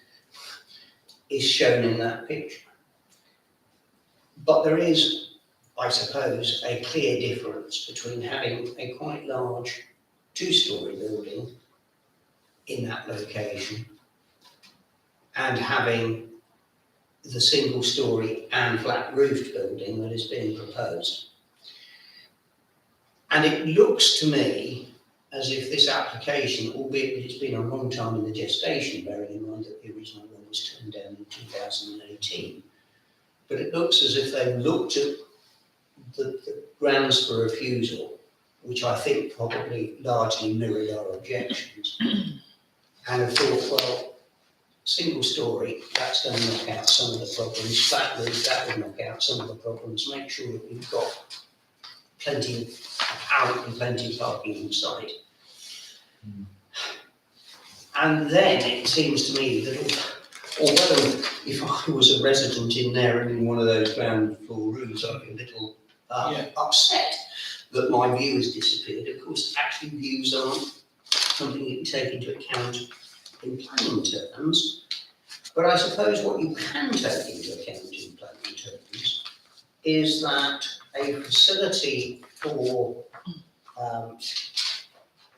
is shown in that picture. But there is, I suppose, a clear difference between having a quite large two-storey building in that location and having the single-storey and flat-roofed building that is being proposed. And it looks to me as if this application, albeit that it's been a long time in the gestation, bearing in mind that the original one was turned down in 2018, but it looks as if they've looked at the grounds for refusal, which I think probably largely mirrored our objections, and have thought, well, single story, that's going to knock out some of the problems, flat roof, that would knock out some of the problems, make sure that we've got plenty of parking on site. And then it seems to me that although if I was a resident in there and in one of those ground floor rooms, I'd be a little upset that my view has disappeared. Of course, actually views aren't something you can take into account in planning terms, but I suppose what you can take into account in planning terms is that a facility for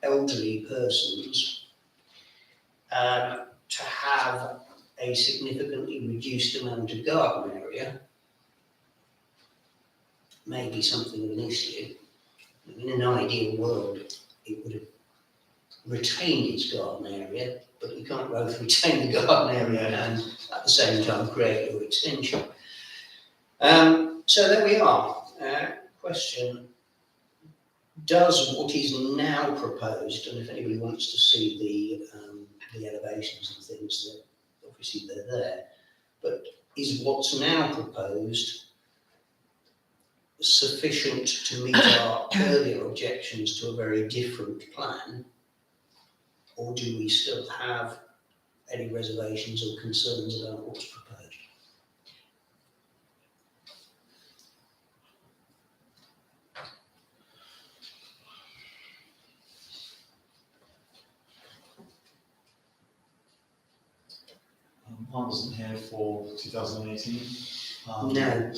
elderly persons to have a significantly reduced amount of garden area may be something of an issue. In an ideal world, it would have retained its garden area, but you can't both retain the garden area and at the same time create your extension. So there we are. Question, does what is now proposed, and if anybody wants to see the elevations and things, that obviously they're there, but is what's now proposed sufficient to meet our earlier objections to a very different plan? Or do we still have any reservations or concerns about what's proposed? I wasn't here for 2018. No,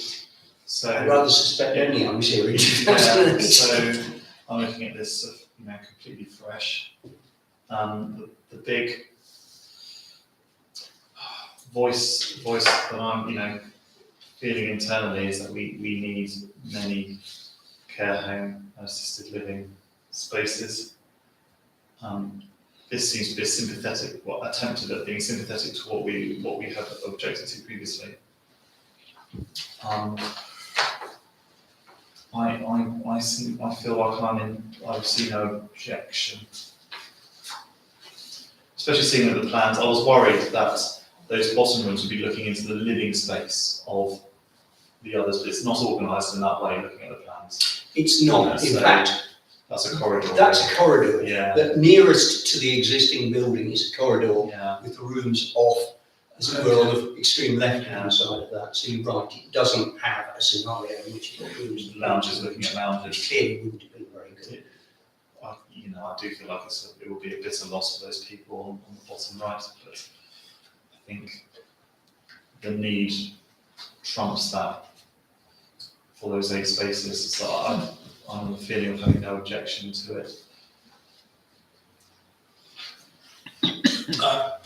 So. I rather suspect only I was here in Yeah, 2008. so I'm looking at this, completely fresh. The big voice that I'm, feeling internally is that we need many care home and assisted living spaces. This seems to be a sympathetic, attempted at being sympathetic to what we have objected to previously. I feel like I see no objection. Especially seeing that the plans, I was worried that those bottom rooms would be looking into the living space of the others, but it's not organised in that way, looking at the plans. It's not, in So fact, that's a corridor. that's a corridor. Yeah, The nearest to the existing building is a corridor yeah, with the rooms off, as it were, on the extreme left-hand side of that. So you're right, it doesn't have a scenario in which you've got rooms. lounges looking at lounges. Which clearly wouldn't have been very good. I do feel like it will be a bitter loss for those people on the bottom right, but I think the need trumps that for those 8 spaces. So I'm the feeling of having no objection to it.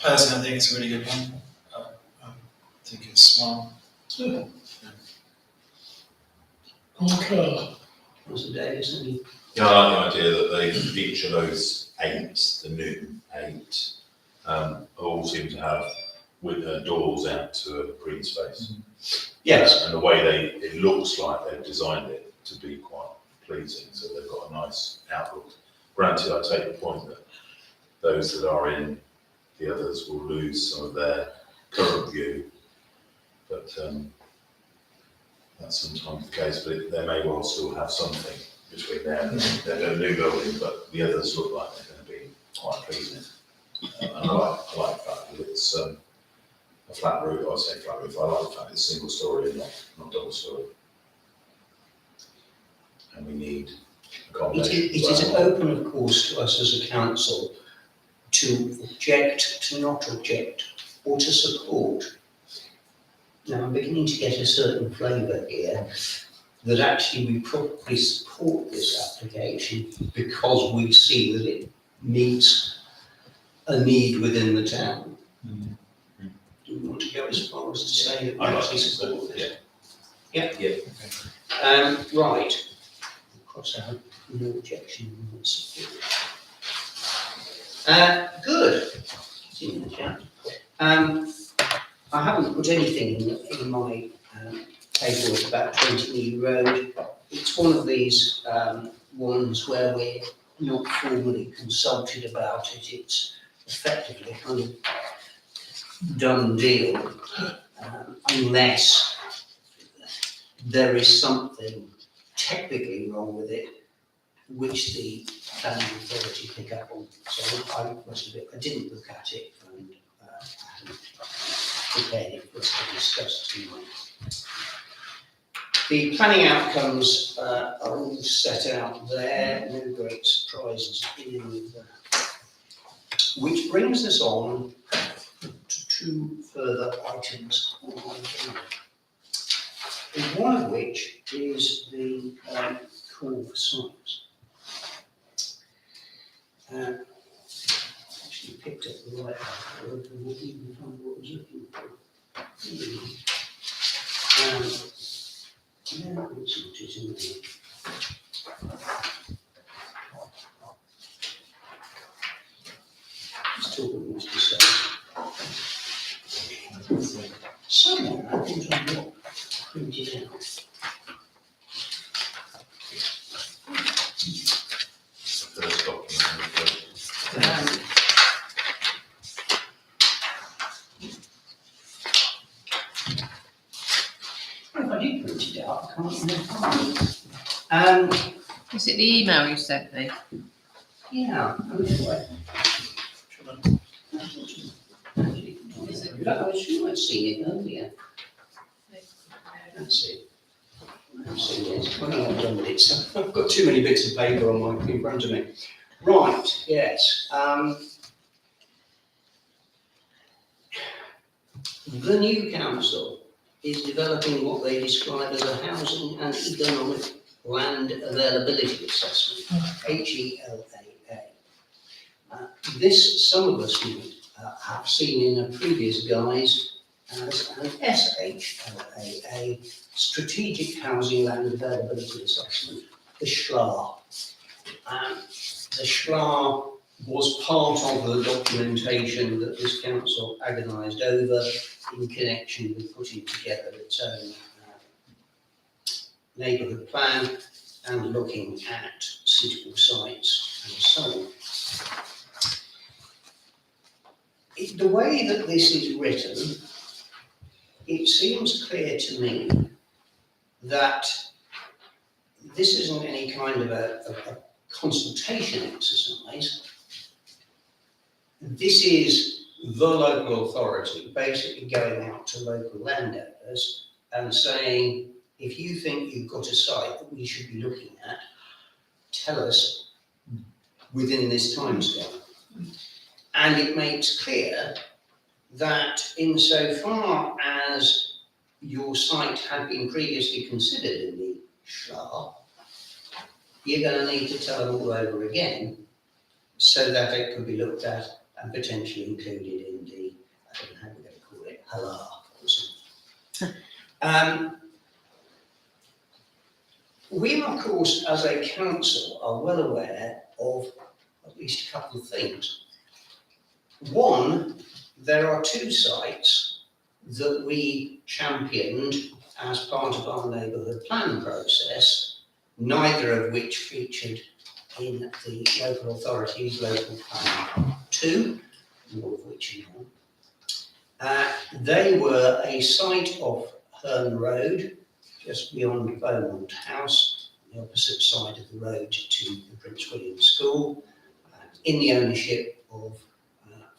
Personally, I think it's a really good one. I think it's smart. Concur. Councillor Davis, any? Yeah, I like the idea that each of those 8, the new 8, all seem to have doors out to a green space. Yes. And the way it looks like they've designed it to be quite pleasing, so they've got a nice outlook. Granted, I take the point that those that are in the others will lose some of their current view, but that's sometimes the case, but they may well still have something between them. They're a new building, but the others look like they're going to be quite pleasing. And I like the fact that it's a flat roof. I say flat roof. I like the fact it's single story and not double story. And we need accommodation. It is open, of course, to us as a council to object, to not object, or to support. Now, I'm beginning to get a certain flavour here that actually we probably support this application because we see that it meets a need within the town. Mm. Do we want to go as far as to say that we I'd like actually to support say, this? yeah. Right. Cross out, no objection, no support. Good. Continue the chat. I haven't put anything in my paperwork about 20 New Road. It's one of these ones where we're not formally consulted about it. It's effectively a kind of done deal, unless there is something technically wrong with it, which the planning authority pick up on. So I didn't look at it and I haven't prepared it for us to discuss tonight. The planning outcomes are all set out there, no great surprises in any of that. Which brings us on to 2 further items on my agenda. One of which is the call for signs. Actually picked up the right word and what even find what I was looking for. No, it's not, isn't it? Let's talk about what's to say. Somewhere I think I've got printed out. First document. If I did print it out, I can't remember. Is it the email you sent me? Yeah, anyway. I was sure I'd seen it earlier. That's it. That's it, yes. Well, no, I've done with it, so I've got too many bits of paper on my, in front of me. Right, yes. The new council is developing what they describe as a housing and economic land availability assessment, HELAA. This, some of us have seen in a previous guise as an SHLAA, Strategic Housing Land Availability Assessment, the SHLA. The SHLA was part of the documentation that this council agonised over in connection with putting together its own neighbourhood plan and looking at suitable sites and so on. The way that this is written, it seems clear to me that this isn't any kind of a consultation exercise. This is the local authority basically going out to local landowners and saying, if you think you've got a site that we should be looking at, tell us within this timescale. And it makes clear that insofar as your site had been previously considered in the SHLA, you're going to need to tell them all over again so that it can be looked at and potentially included in the, I don't know how we're going to call it, HALA or something. We, of course, as a council, are well aware of at least a couple of things. One, there are two sites that we championed as part of our neighbourhood plan process, neither of which featured in the local authority's local plan 2, all of which you know. They were a site of Herne Road, just beyond Beaumont House, on the opposite side of the road to the Prince William School, in the ownership of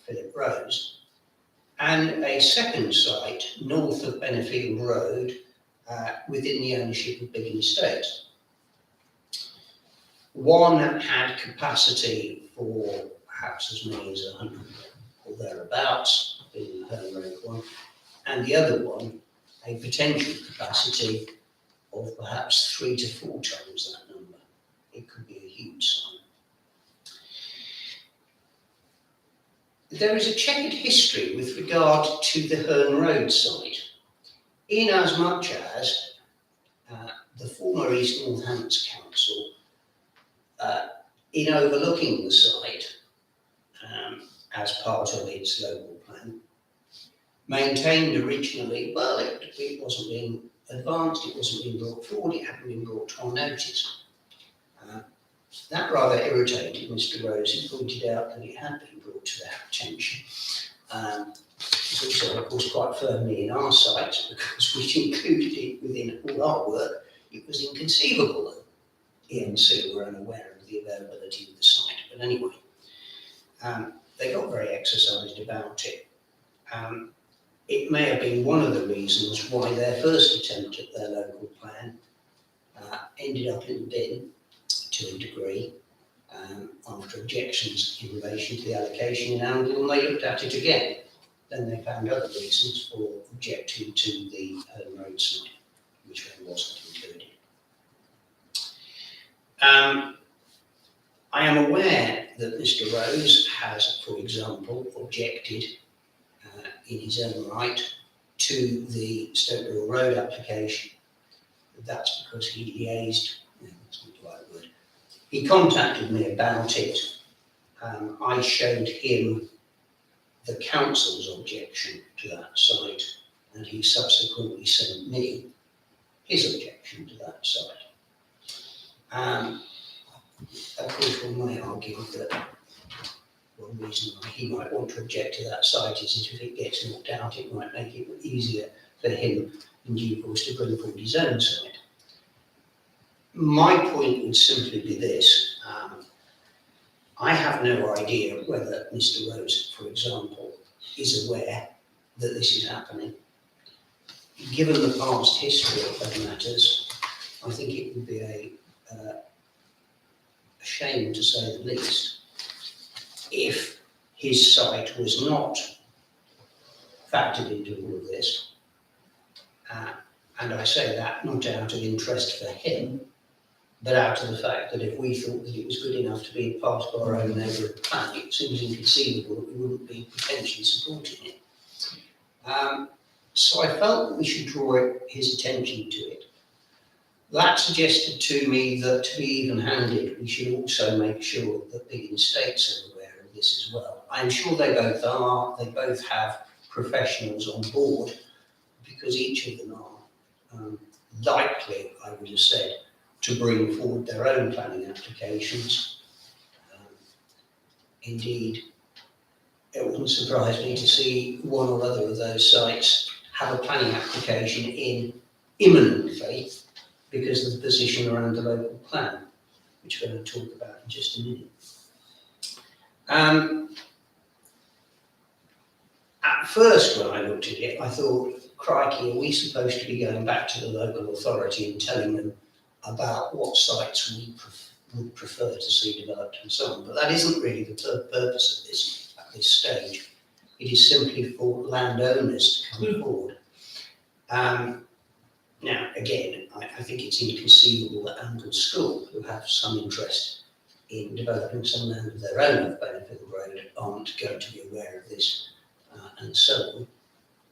Philip Rose, and a second site north of Bennefield Road within the ownership of Biggin Estate. One had capacity for perhaps as many as 100 or thereabouts, being the Herne Road one, and the other one a potential capacity of perhaps 3 to 4 times that number. It could be a huge site. There is a checkered history with regard to the Herne Road site, in as much as the former East Northants Council, in overlooking the site as part of its local plan, maintained originally, well, it wasn't being advanced, it wasn't being brought forward, it hadn't been brought to our notice. That rather irritated Mr. Rose, who pointed out that it had been brought to their attention. It's also, of course, quite firmly in our sites, because we included it within all our work. It was inconceivable that ENC were unaware of the availability of the site. But anyway, they got very exercised about it. It may have been one of the reasons why their first attempt at their local plan ended up in the bin to a degree, after objections in relation to the allocation in Angle, and they looked at it again. Then they found other reasons for objecting to the Herne Road site, which then wasn't included. I am aware that Mr. Rose has, for example, objected in his own right to the Stokeville Road application. That's because he liaised, that's not the right word. He contacted me about it. I showed him the council's objection to that site, and he subsequently sent me his objection to that site. Of course, one may argue that one reason why he might want to object to that site is that if it gets knocked out, it might make it easier for him in due course to bring forward his own site. My point would simply be this. I have no idea whether Mr. Rose, for example, is aware that this is happening. Given the past history of matters, I think it would be a shame, to say the least, if his site was not factored into all of this. And I say that not out of interest for him, but out of the fact that if we thought that it was good enough to be part of our own neighbourhood plan, it seems inconceivable that we wouldn't be potentially supporting it. So I felt that we should draw his attention to it. That suggested to me that, to be even-handed, we should also make sure that the estates are aware of this as well. I'm sure they both are. They both have professionals on board, because each of them are likely, I would have said, to bring forward their own planning applications. Indeed, it wouldn't surprise me to see one or other of those sites have a planning application in imminently, because of the position around the local plan, which we're going to talk about in just a minute. At first, when I looked at it, I thought, crikey, are we supposed to be going back to the local authority and telling them about what sites we would prefer to see developed and so on? But that isn't really the purpose of this at this stage. It is simply for landowners to come forward. Now, again, I think it's inconceivable that Angle School, who have some interest in developing some land of their own off Benfield Road, aren't going to be aware of this and so on.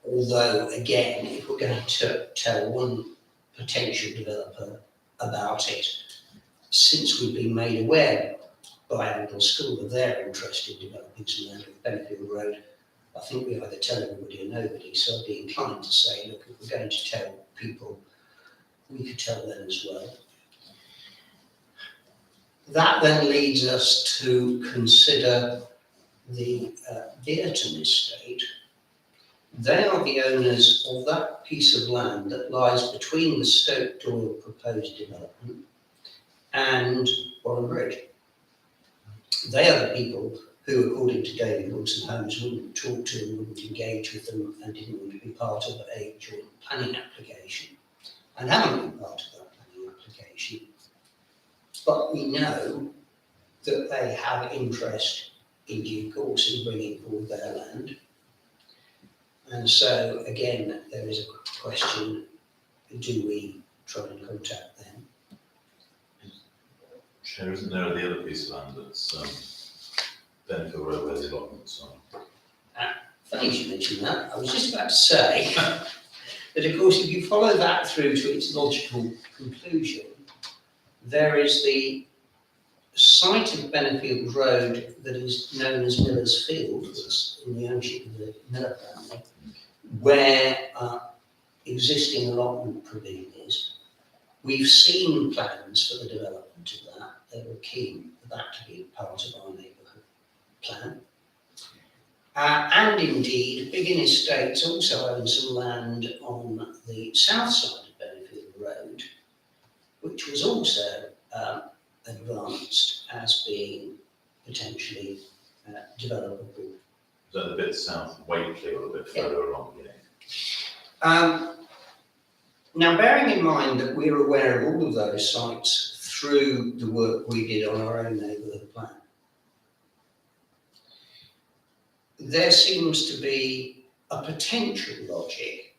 Although, again, if we're going to tell one potential developer about it, since we've been made aware by Angle School of their interest in developing some land of Benfield Road, I think we either tell everybody or nobody. So I'd be inclined to say, look, if we're going to tell people, we could tell them as well. That then leads us to consider the Bearton estate. They are the owners of that piece of land that lies between the Stoke Doyle proposed development and Warren Bridge. They are the people who, according to David Wilson Holmes, wouldn't talk to them, wouldn't engage with them, and didn't want to be part of a joint planning application, and haven't been part of that planning application. But we know that they have interest in due course in bringing forward their land. And so, again, there is a question, do we try and contact them? Chair, isn't there the other piece of land that's Benfield Road where the allotments are? Funny you should mention that. I was just about to say that, of course, if you follow that through to its logical conclusion, there is the site of Benfield Road that is known as Miller's Field, that's in the ownership of the Miller family, where existing allotment provision is. We've seen plans for the development of that. They were keen for that to be part of our neighbourhood plan. And indeed, Biggin Estates also own some land on the south side of Benfield Road, which was also advanced as being potentially developable. Is that the bit south of Wakely or a bit further along? Yeah. Now, bearing in mind that we're aware of all of those sites through the work we did on our own neighbourhood plan, there seems to be a potential logic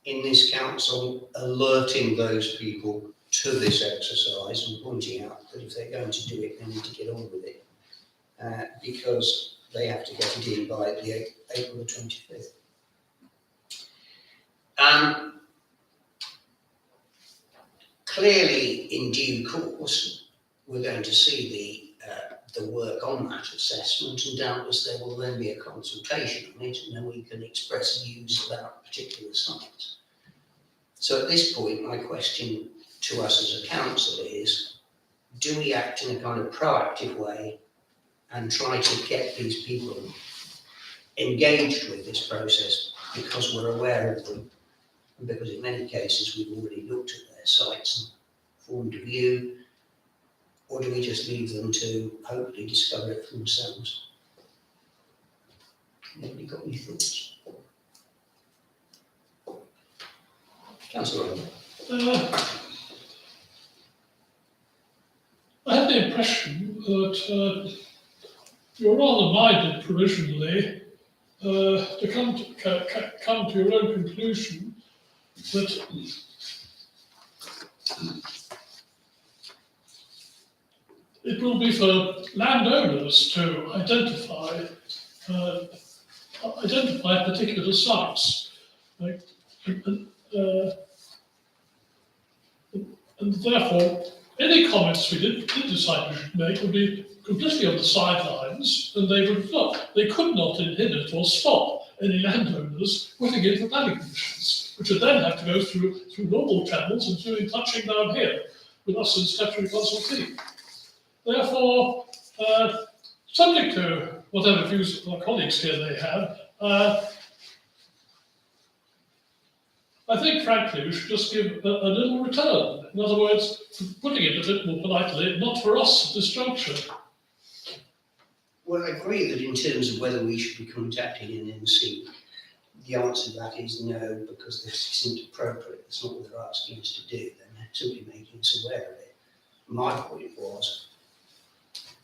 in this council alerting those people to this exercise and pointing out that if they're going to do it, they need to get on with it, because they have to get it in by the April the 25th. Clearly, in due course, we're going to see the work on that assessment, and doubtless there will then be a consultation on it, and then we can express views about particular sites. So at this point, my question to us as a council is, do we act in a kind of proactive way and try to get these people engaged with this process because we're aware of them, and because in many cases we've already looked at their sites and formed a view, or do we just leave them to hopefully discover it for themselves? Anybody got any thoughts? Councillor Owen. I have the impression that you're rather minded provisionally to come to your own conclusion that it will be for landowners to identify particular sites. Like, and therefore, any comments we did decide we should make would be completely on the sidelines, and they could not inhibit or stop any landowners putting in for planning permissions, which would then have to go through normal channels, including touching down here with us as statutory consultee. Therefore, subject to whatever views our colleagues here may have, I think, frankly, we should just give a little return. In other words, putting it a bit more politely, not for us at this juncture. Well, I agree that in terms of whether we should be contacting an NC, the answer to that is no, because this isn't appropriate. It's not what they're asking us to do. They're simply making us aware of it. My point was,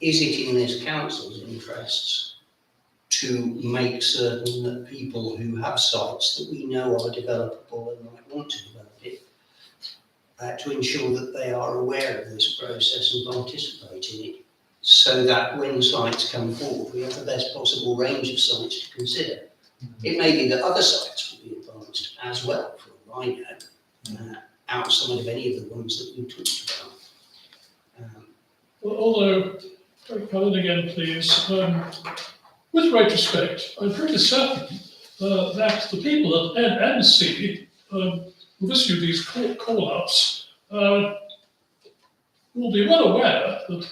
is it in this council's interests to make certain that people who have sites that we know are developable and might want to develop it, to ensure that they are aware of this process and participate in it, so that when sites come forward, we have the best possible range of sites to consider. It may be that other sites will be advanced as well, for all I know, outside of any of the ones that we talked about. Although, come in again, please. With great respect, I'm pretty certain that the people at NC who issue these call-ups will be well aware that,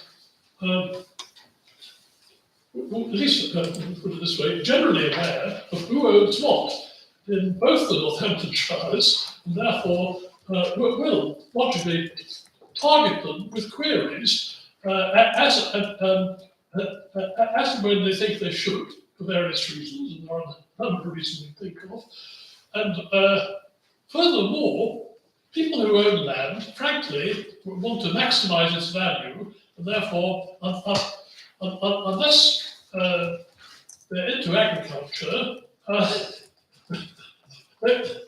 at least put it this way, generally aware of who owns what in both the Northamptonshires, and therefore will logically target them with queries as and when they think they should, for various reasons, and there are a number of reasons we think of. And furthermore, people who own land, frankly, want to maximise its value, and therefore, unless they're into agriculture,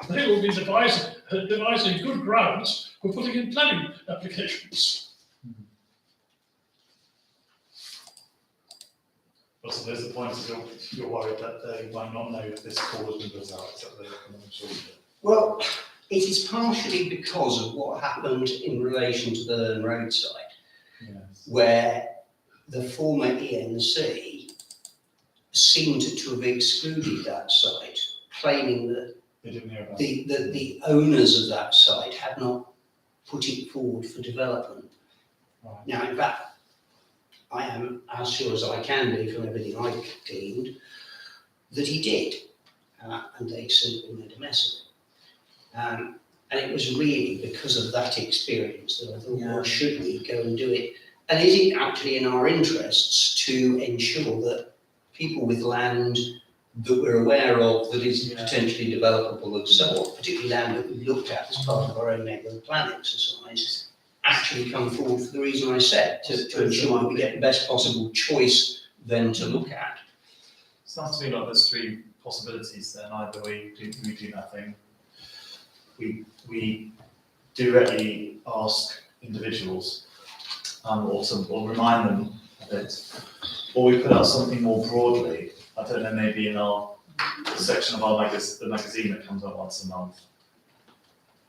they will be devising good grounds for putting in planning applications. So there's the point that you're worried that they might not know if this call has been put out, is that the economic solution? Well, it is partially because of what happened in relation to the Learn Road site, Yes. where the former ENC seemed to have excluded that site, claiming that They didn't hear about it. the owners of that site had not put it forward for development. Right. Now, in fact, I am as sure as I can be from everything I've gleaned that he did, and they simply made a mess of it. And it was really because of that experience that I thought, well, should we go and do it? And is it actually in our interests to ensure that people with land that we're aware of that is potentially developable and so on, particularly land that we've looked at as part of our own neighbourhood plan exercise, actually come forward for the reason I said, to ensure that we get the best possible choice then to look at. Sounds to me like there's three possibilities then. Either we do nothing, we directly ask individuals or remind them of it, or we put out something more broadly. I don't know, maybe in our section of our the magazine that comes out once a month.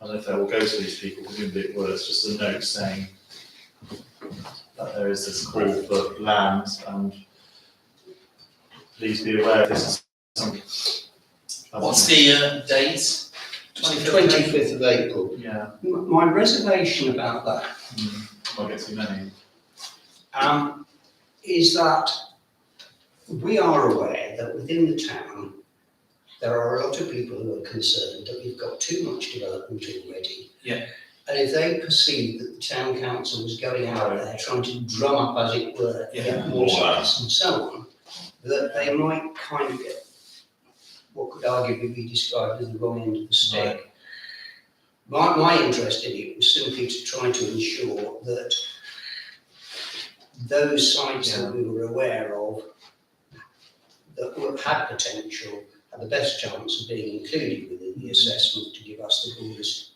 I don't know if they will go to these people, presumably it will. It's just a note saying that there is this call for land, and please be aware of this. What's the date? 25th of April. Yeah, My reservation about that might get too many. is that we are aware that within the town there are a lot of people who are concerned that we've got too much development already. Yeah. And if they perceive that the town council is going out there trying to drum up, as it were, get more sites and so on, that they might kind of get what could arguably be described as the wrong end of the stick. My interest in it was simply to try to ensure that those sites that we were aware of that had potential had the best chance of being included within the assessment to give us the broadest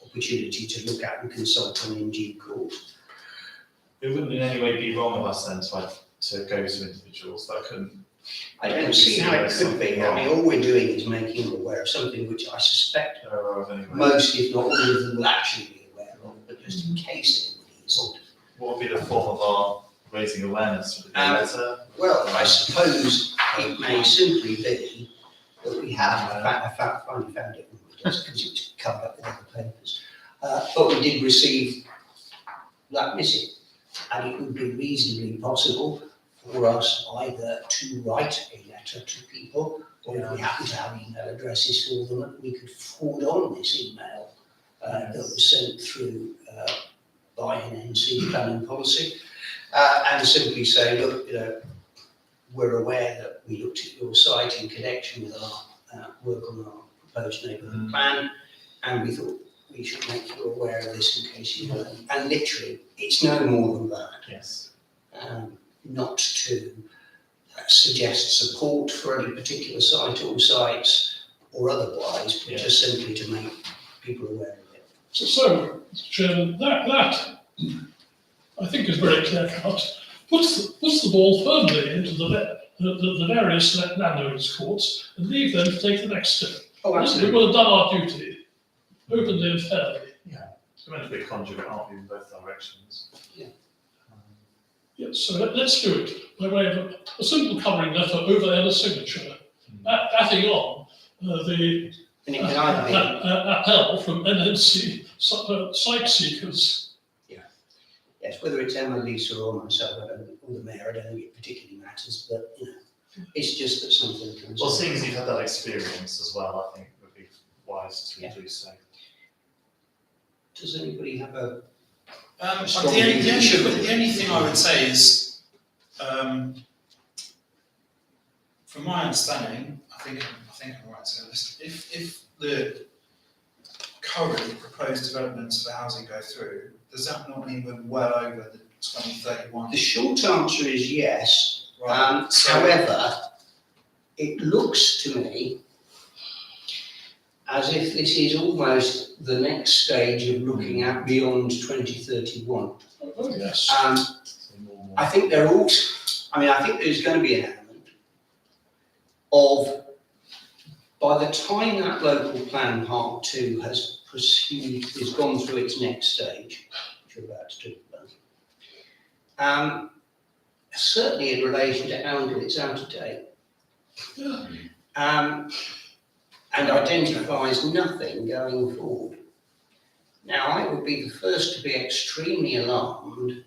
opportunity to look at and consult on in due course. It wouldn't in any way be wrong of us then to go to individuals that couldn't. I don't see how it could be. I mean, all we're doing is making them aware of something which I suspect They're aware of anyway. most, if not all of them, will actually be aware of, but just in case anybody isn't. What would be the form of our raising awareness? Would it be a letter? Well, I suppose it may simply be that we have, I finally found it, just because it's covered up with other papers, but we did receive that missing. And it would be reasonably possible for us either to write a letter to people, or if we happen to have email addresses for them, we could forward on this email that was sent through by an NC planning policy, and simply say, look, we're aware that we looked at your site in connection with our work on our proposed neighbourhood plan, and we thought we should make you aware of this in case you know. And literally, it's no more than that. Yes. Not to suggest support for any particular site or sites or otherwise, but just simply to make people aware of it. So, Mr. Chairman, that I think is very clear cut. Puts the ball firmly into the various landowners' courts and leave them to take the next step. Oh, We absolutely. will have done our duty, openly and fairly. So we're meant to be a conduit, aren't we, in both directions? Yeah. Yes, so let's do it by way of a simple covering letter over and a signature, adding on the And it can either be, appel from NNC site seekers. yes, whether it's Emma, Lisa or myself, or the mayor, I don't think it particularly matters, but, it's just that something comes Well, up. seeing as you've had that experience as well, I think it would be wise to do so. Does anybody have a, The only thing I would say is, from my understanding, I think I'm right, so if the current proposed developments for housing go through, does that not mean we're well over the 2031? the short answer is yes. Right, so- However, it looks to me as if this is almost the next stage of looking at beyond 2031. Oh, yes. So more. I think I think there's going to be an element of, by the time that local plan part 2 has gone through its next stage, which we're about to talk about, certainly in relation to Oundle, it's out of date. Yeah. And identifies nothing going forward. Now, I would be the first to be extremely alarmed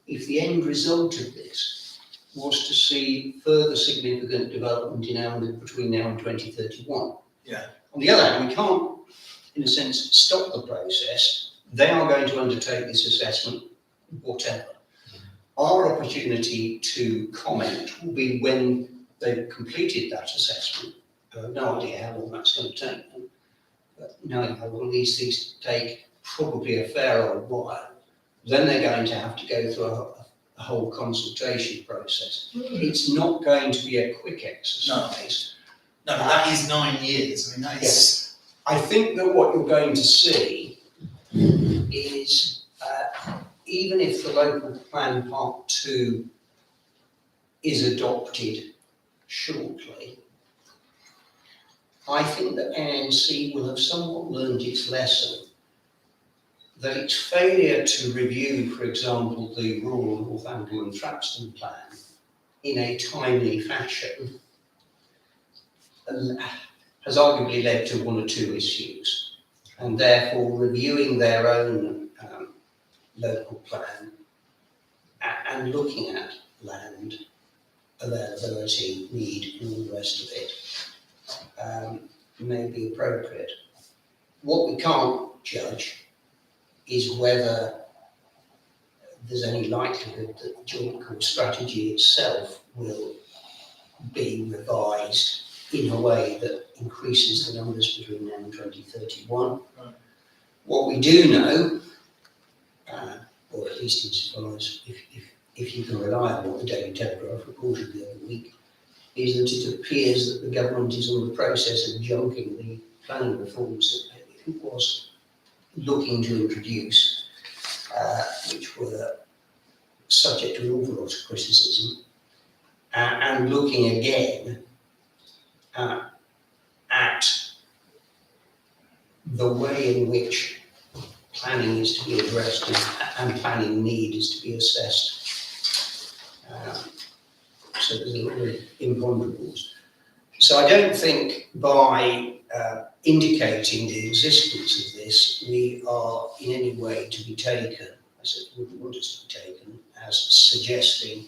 if the end result of this was to see further significant development in Oundle between now and 2031. Yeah. On the other hand, we can't, in a sense, stop the process. They are going to undertake this assessment, whatever. Our opportunity to comment will be when they've completed that assessment. I have no idea how long that's going to take them, but knowing how long these things take, probably a fair old while, then they're going to have to go through a whole consultation process. It's not going to be a quick exercise. No, but that is 9 years, I mean, that is. I think that what you're going to see is, even if the local plan part 2 is adopted shortly, I think that NNC will have somewhat learned its lesson, that its failure to review, for example, the rural Northampton and Thrapston plan in a timely fashion has arguably led to 1 or 2 issues, and therefore reviewing their own local plan and looking at land availability, need, and all the rest of it may be appropriate. What we can't judge is whether there's any likelihood that the joint core strategy itself will be revised in a way that increases the numbers between now and 2031. Right. What we do know, or at least insofar as if you can rely on what the Daily Telegraph reported the other week, is that it appears that the government is on the process of junking the planning reforms that it was looking to introduce, which were subject to an awful lot of criticism, and looking again at the way in which planning is to be addressed and planning need is to be assessed. So there's a lot of imponderables. So I don't think by indicating the existence of this, we are in any way to be taken, as I wouldn't want us to be taken, as suggesting,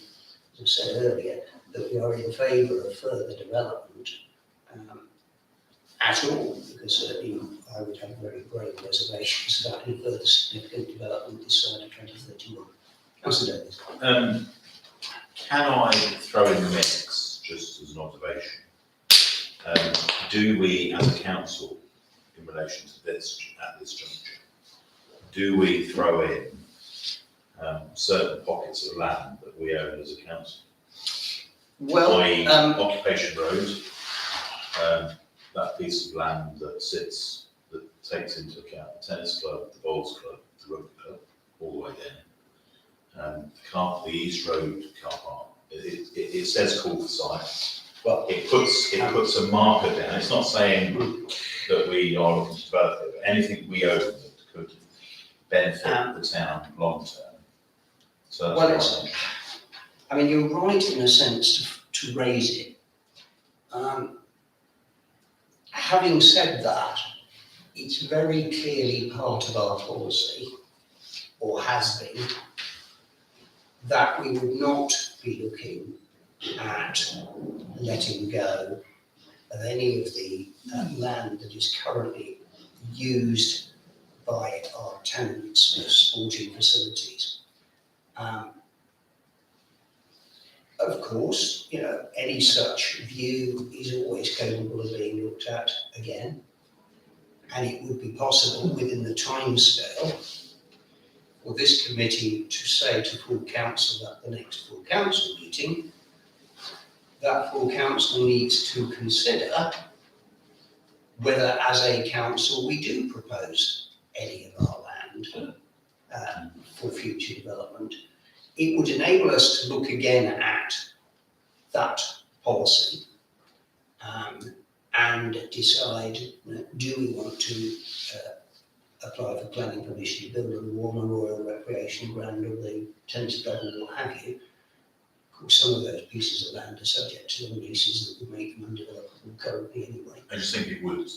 as I said earlier, that we are in favour of further development at all, because certainly I would have very grave reservations about any further significant development this side of 2031. Councillor Davies. Can I throw in the mix, just as an observation? Do we, as a council, in relation to this, at this juncture, do we throw in certain pockets of land that we own as a council? Well, i.e. Occupation Road, that piece of land that sits, that takes into account the tennis club, the bowls club, the rugby club, all the way down. The East Road car park, it says call for site. well, It puts a marker down. It's not saying that we are looking to develop it, but anything we own that could benefit the town long term. So that's well, what I mean, you're right in a sense to raise it. Having said that, it's very clearly part of our policy, or has been, that we would not be looking at letting go of any of the land that is currently used by our tenants for sporting facilities. Of course, you know, any such view is always capable of being looked at again, and it would be possible within the timescale for this committee to say to full council at the next full council meeting that full council needs to consider whether as a council we do propose any of our land for future development. It would enable us to look again at that policy and decide, do we want to apply for planning permission to build a lawn or royal recreation ground or the tennis club or what have you. Of course, some of those pieces of land are subject to long leases that would make them undevelopable currently anyway. I just think it would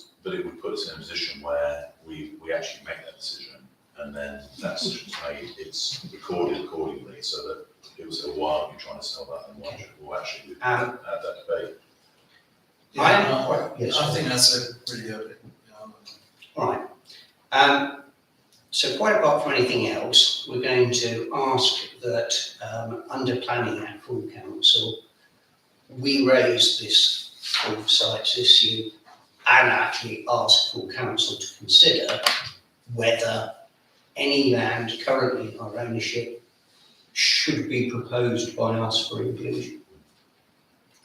put us in a position where we actually make that decision, and then that decision's made, it's recorded accordingly, so that people say, why aren't you trying to sell that, and why should we actually have that debate? I think that's a really early. Right. So quite apart from anything else, we're going to ask that under planning at full council, we raise this full sites issue and actually ask full council to consider whether any land currently in our ownership should be proposed by us for inclusion.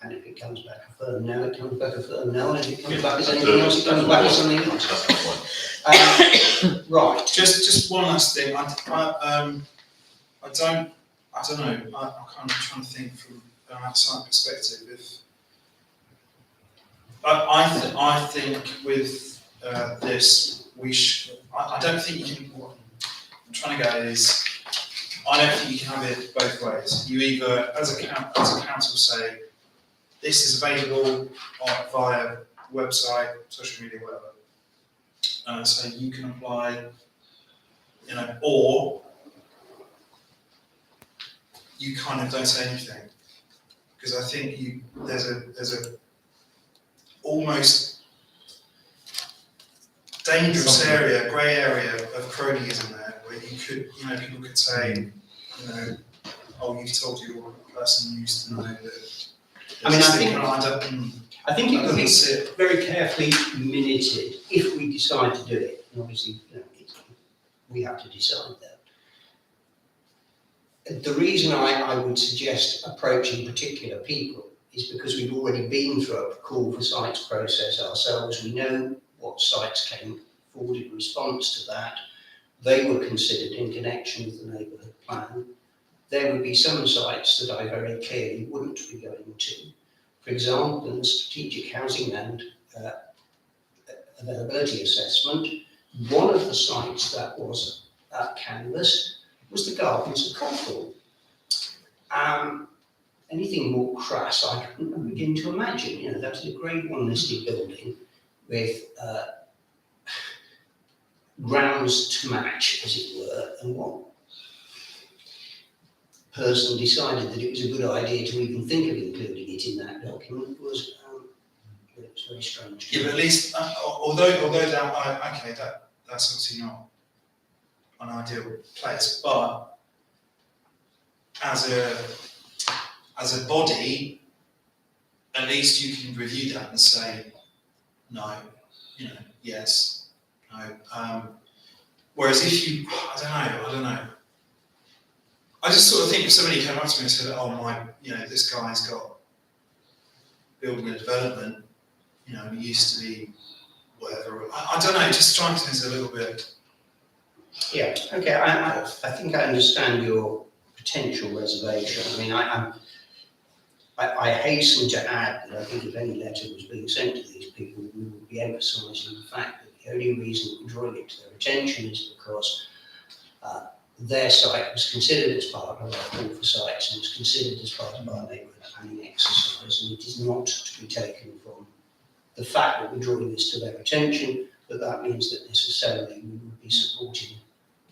And if it comes back a firm no, it comes back a firm no, and if it comes back as anything else, it comes back as something else. That's the point. Right. Just one last thing. I don't know. I'm kind of trying to think from an outside perspective. If I think with this, we should. I don't think you can. What I'm trying to go is, I don't think you can have it both ways. You either, as a council, say this is available via website, social media, whatever. So you can apply, you know, or you kind of don't say anything, because I think there's a almost dangerous area, grey area of cronyism there, where you could, you know, people could say, you know, oh, you've told your person used to know that. I mean, I think it could be very carefully minuted if we decide to do it. And obviously, you know, we have to decide that. The reason I would suggest approaching particular people is because we've already been through a call for sites process ourselves. We know what sites came forward in response to that. They were considered in connection with the neighbourhood plan. There would be some sites that I very clearly wouldn't be going to. For example, in the strategic housing land availability assessment, one of the sites that was canvassed was the Gardens of Cofferel. Anything more crass I couldn't begin to imagine. You know, that's a Grade 1 listed building with grounds to match, as it were, and one person decided that it was a good idea to even think of including it in that document was very strange. Yeah, but at least, although that's obviously not an ideal place, but as a body, at least you can review that and say, no, yes, no. Whereas if you, I don't know. I just sort of think if somebody came up to me and said, oh this guy's got building and development, he used to be whatever. I don't know, it just strikes me as a little bit. Yeah, okay, I think I understand your potential reservation. I mean, I hasten to add that I think if any letter was being sent to these people, we would be emphasising the fact that the only reason that we're drawing it to their attention is because their site was considered as part of our call for sites and was considered as part of our neighbourhood planning exercise, and it is not to be taken from the fact that we're drawing this to their attention, that means that necessarily we would be supporting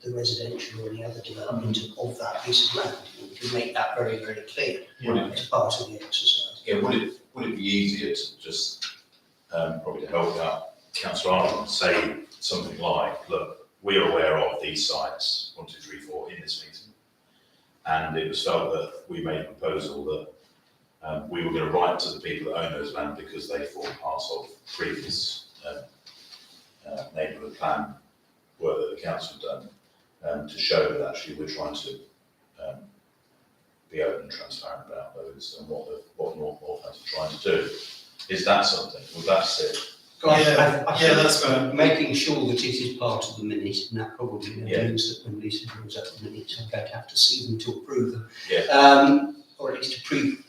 the residential or any other development of that piece of land. We can make that very, very clear as part of the exercise. Yeah, would it be easier to just, probably to help out Councillor Arnold, say something like, look, we are aware of these sites, 1, 2, 3, 4, in this meeting. And it was felt that we made a proposal that we were going to write to the people that own those land because they form part of previous neighbourhood plan work that the council had done, to show that actually we're trying to be open and transparent about those and what Northampton are trying to do. Is that something? Well, that's it. That's fair. Making sure that it is part of the minute, and that probably Yeah. means that when Lisa draws up the minutes, I'm going to have to see them to approve them. Yeah. Or at least to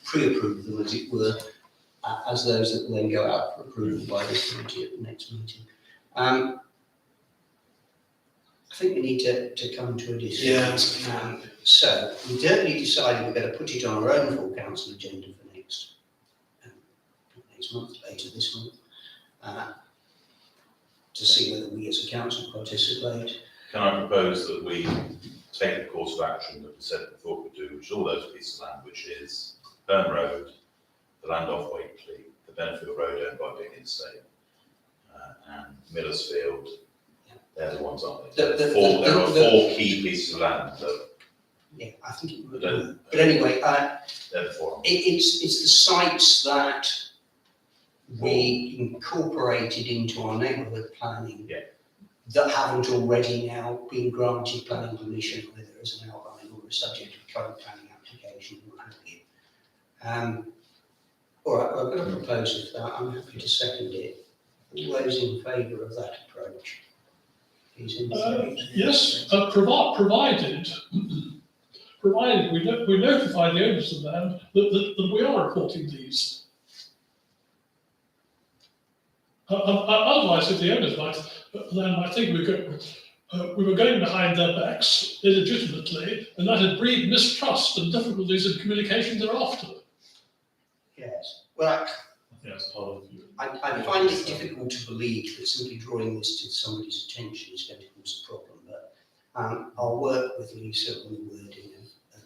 pre-approve them, as it were, as those that will then go out for approval by this committee at the next meeting. I think we need to come to a decision. So we definitely decided we're going to put it on our own full council agenda for next month, later this month, to see whether we as a council participate. Can I propose that we take the course of action that we said we thought we'd do, which is all those pieces of land, which is Herne Road, the land off Waitley, the Benfield Road owned by Big Estate, and Millersfield. They're the ones, aren't they? There are 4 key pieces of land that. Yeah, I think it would. Don't- But anyway, They're the 4. it's the sites that we incorporated into our neighbourhood planning that haven't already now been granted planning permission, whether as an outline or a subject of current planning application, what have you. All right, well, I've got a proposal for that. I'm happy to second it. All those in favour of that approach? Please indicate. Yes, provided we notify the owners of the land that we are reporting these. Otherwise, if the owners might think we were going behind their backs illegitimately, and that had breed mistrust and difficulties in communication thereafter. Yes. Well, That's part of you. I find it difficult to believe that simply drawing this to somebody's attention is going to cause a problem, but I'll work with Lisa on the wording.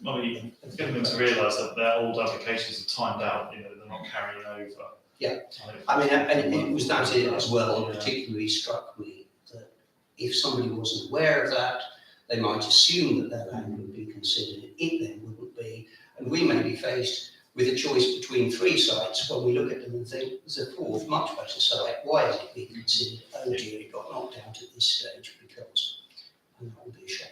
I mean, get them to realise that their old applications are timed out, they're not carrying over. Yeah. I mean, and it was that as well, particularly struck me that if somebody wasn't aware of that, they might assume that their land would be considered, it then wouldn't be, and we may be faced with a choice between 3 sites when we look at them and think, there's a 4th, much better site, why is it being considered? Oh dear, it got knocked out at this stage because and that would be a shame.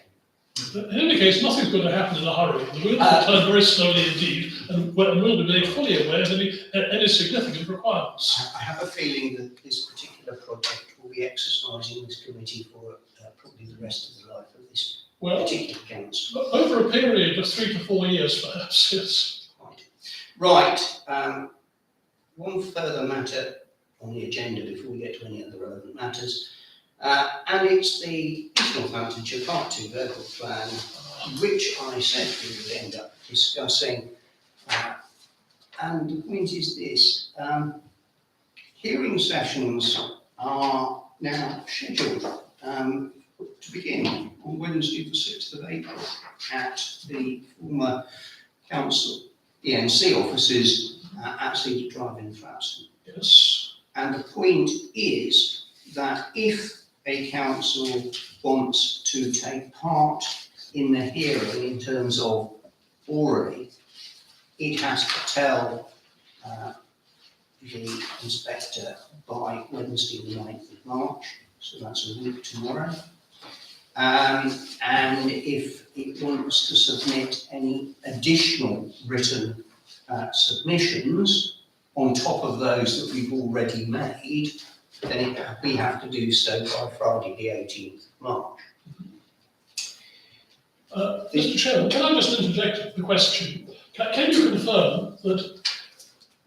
In any case, nothing's going to happen in a hurry. The wheels will turn very slowly indeed, and we'll be made fully aware of any significant requirements. I have a feeling that this particular project will be exercising this committee for probably the rest of the life of this Well, particular council. over a period of 3 to 4 years, perhaps, yes. Right, one further matter on the agenda before we get to any other relevant matters, and it's the East Northamptonshire Part 2 Local Plan, which I said we would end up discussing. And the point is this, hearing sessions are now scheduled to begin on Wednesday the 6th of April at the former council ENC offices at Cedar Drive in Flaxton. Yes. And the point is that if a council wants to take part in the hearing in terms of orally, it has to tell the inspector by Wednesday the 9th of March, so that's a week tomorrow. And if it wants to submit any additional written submissions on top of those that we've already made, then we have to do so by Friday the 18th of March. Mr. Chairman, can I just interject the question? Can you confirm that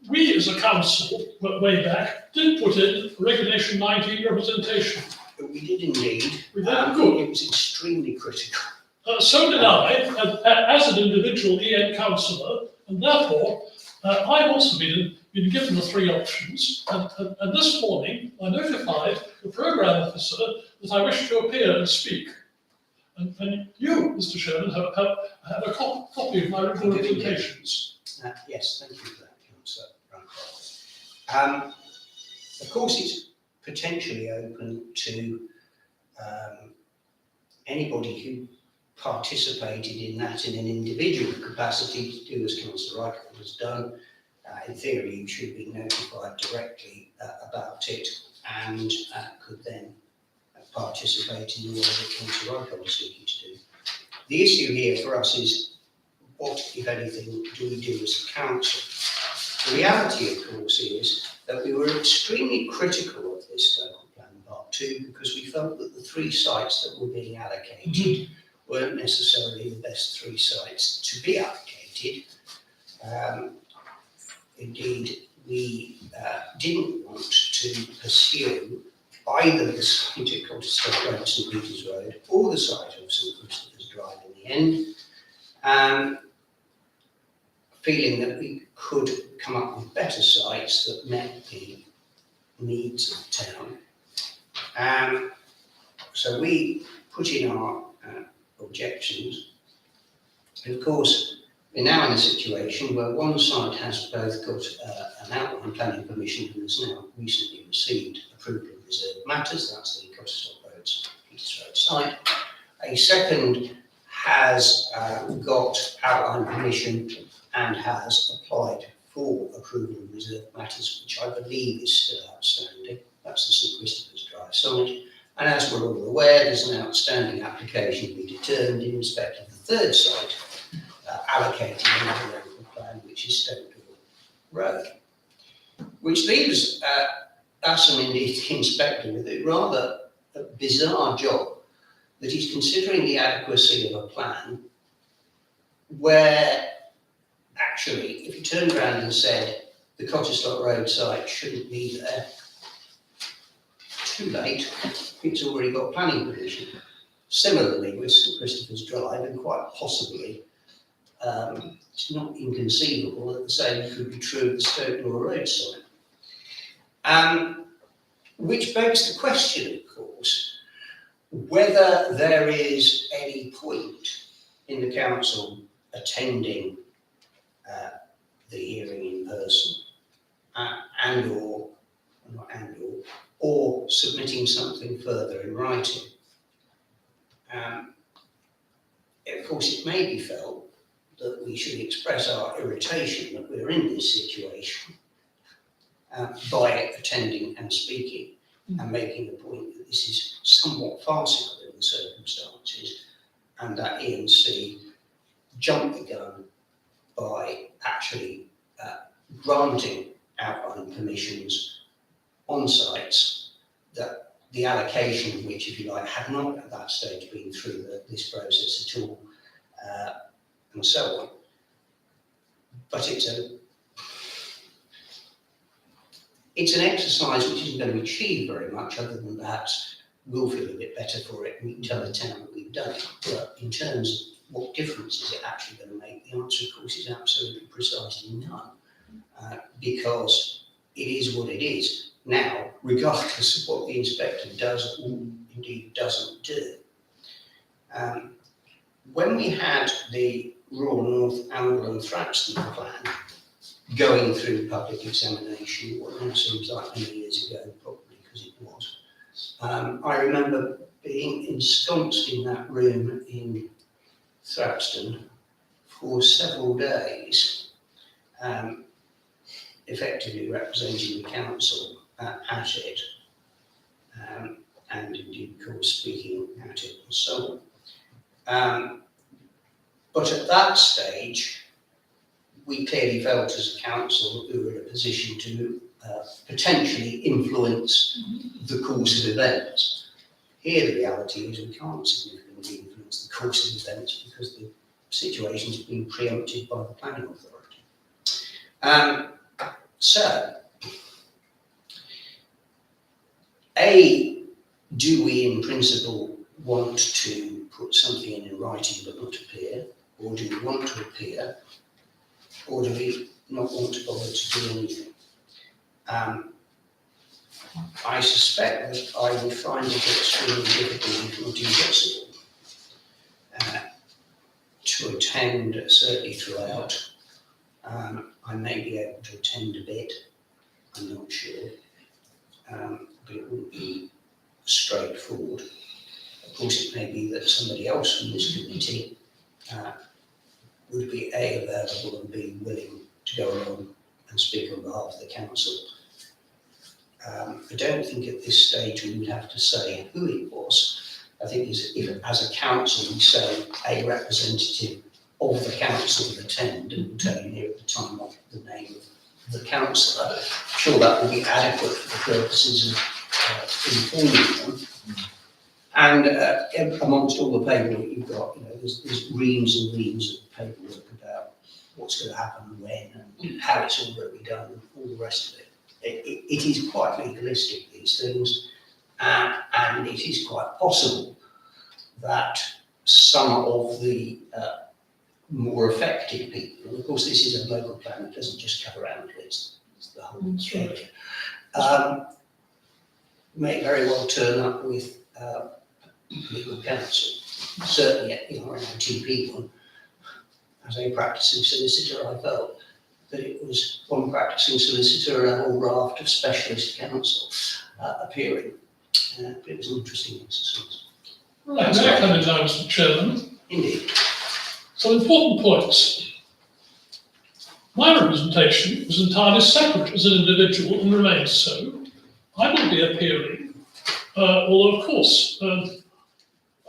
we as a council, way back, did put in Regulation 19 representation? But we did indeed. We did, good. It was extremely critical. So did I, as an individual EN councillor, and therefore I've also been given the 3 options. And this morning I notified the programme officer that I wish to appear and speak. And you, Mr. Chairman, have a copy of my written representations. Yes, thank you for that, Councillor Runcorn. Of course, it's potentially open to anybody who participated in that in an individual capacity to do as Councillor Runcorn has done. In theory, you should be notified directly about it and could then participate in the way that Councillor Runcorn was seeking to do. The issue here for us is what, if anything, do we do as a council? The reality, of course, is that we were extremely critical of this local plan part 2 because we felt that the 3 sites that were being allocated weren't necessarily the best 3 sites to be allocated. Indeed, we didn't want to pursue either the site at Colchester Road, St Peter's Road, or the site of St Christopher's Drive in the end, feeling that we could come up with better sites that met the needs of the town. So we put in our objections. And of course, we're now in a situation where one site has both got an outline planning permission and has now recently received approval of reserved matters. That's the Colchester Road, St Peter's Road site. A second has got outline permission and has applied for approval of reserved matters, which I believe is still outstanding. That's the St Christopher's Drive site. And as we're all aware, there's an outstanding application to be determined in respect of the 3rd site allocated in the local plan, which is Stokesdale Road. Which leaves us and indeed the inspector with a rather bizarre job that he's considering the adequacy of a plan where actually, if you turned around and said the Colchester Road site shouldn't be there, too late, it's already got planning permission. Similarly with St Christopher's Drive, and quite possibly, it's not inconceivable that the same could be true of the Stokesdale Road site. Which begs the question, of course, whether there is any point in the council attending the hearing in person or submitting something further in writing. Of course, it may be felt that we should express our irritation that we're in this situation by attending and speaking. and making the point that this is somewhat farcical in the circumstances, and that E&C jumped the gun by actually granting outline permissions on sites that the allocation of which, if you like, had not at that stage been through this process at all, and so on. But it's an exercise which isn't going to achieve very much, other than perhaps we'll feel a bit better for it, and we can tell the town that we've done it. But in terms of what difference is it actually going to make, the answer, of course, is absolutely precisely none, because it is what it is. Now, regardless of what the inspector does or indeed doesn't do. When we had the Royal North Angle and Thrapston plan going through public examination, what now seems like many years ago, probably because it was, I remember being ensconced in that room in Thrapston for several days, effectively representing the council at it, and indeed, of course, speaking at it and so on. But at that stage, we clearly felt as a council that we were in a position to potentially influence the course of events. Here, the reality is we can't significantly influence the course of events because the situation has been preempted by the planning authority. So, do we in principle want to put something in writing but not appear? Or do we want to appear? Or do we not want to bother to do anything? I suspect that I would find it extremely difficult, if not impossible, to attend, certainly throughout. I may be able to attend a bit, I'm not sure, but it wouldn't be straightforward. Of course, it may be that somebody else from this committee would be A, available, and B, willing to go along and speak on behalf of the council. I don't think at this stage we would have to say who it was. I think if as a council we say a representative of the council would attend, and we'll tell you here at the time of the name of the councillor, I'm sure that will be adequate for the purposes of informing them. And amongst all the paperwork you've got, there's reams and reams of paperwork about what's going to happen, when, and how it's all going to be done, and all the rest of it. It is quite legalistic, these things, and it is quite possible that some of the more affected people, and of course this is a local plan, it doesn't just cover Anglers, it's the whole area, may very well turn up with legal counsel. Certainly, I know two people. As a practicing solicitor, I felt that it was one practicing solicitor and a whole raft of specialist counsel appearing. But it was an interesting exercise. Right, may I come in now, Mr. Chairman? Indeed. Some important points. My representation was entirely separate as an individual and remains so. I will be appearing, although of course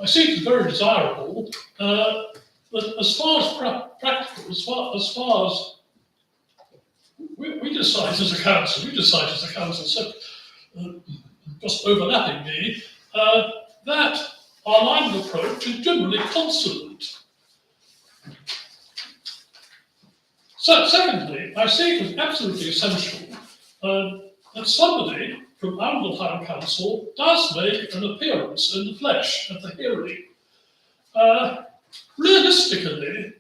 I see it as very desirable that as far as practical, as far as we decide as a council, so just overlapping me, that our line of approach is generally consonant. So, secondly, I see it as absolutely essential that somebody from Arundel Town Council does make an appearance in the flesh at the hearing. Realistically,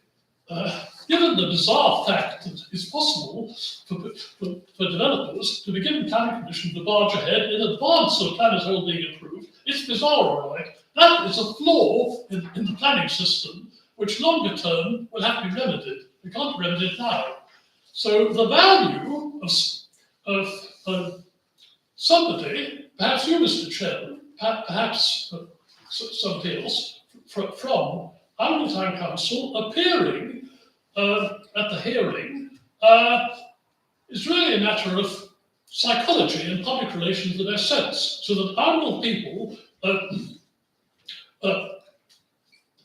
given the bizarre fact that it's possible for developers to be given planning permission to barge ahead in advance of the plan is all being approved, it's bizarre, all right. That is a flaw in the planning system, which longer term will have to be remedied. We can't remedy it now. So the value of somebody, perhaps you, Mr. Chairman, perhaps somebody else from Arundel Town Council appearing at the hearing is really a matter of psychology and public relations in the best sense, so that our people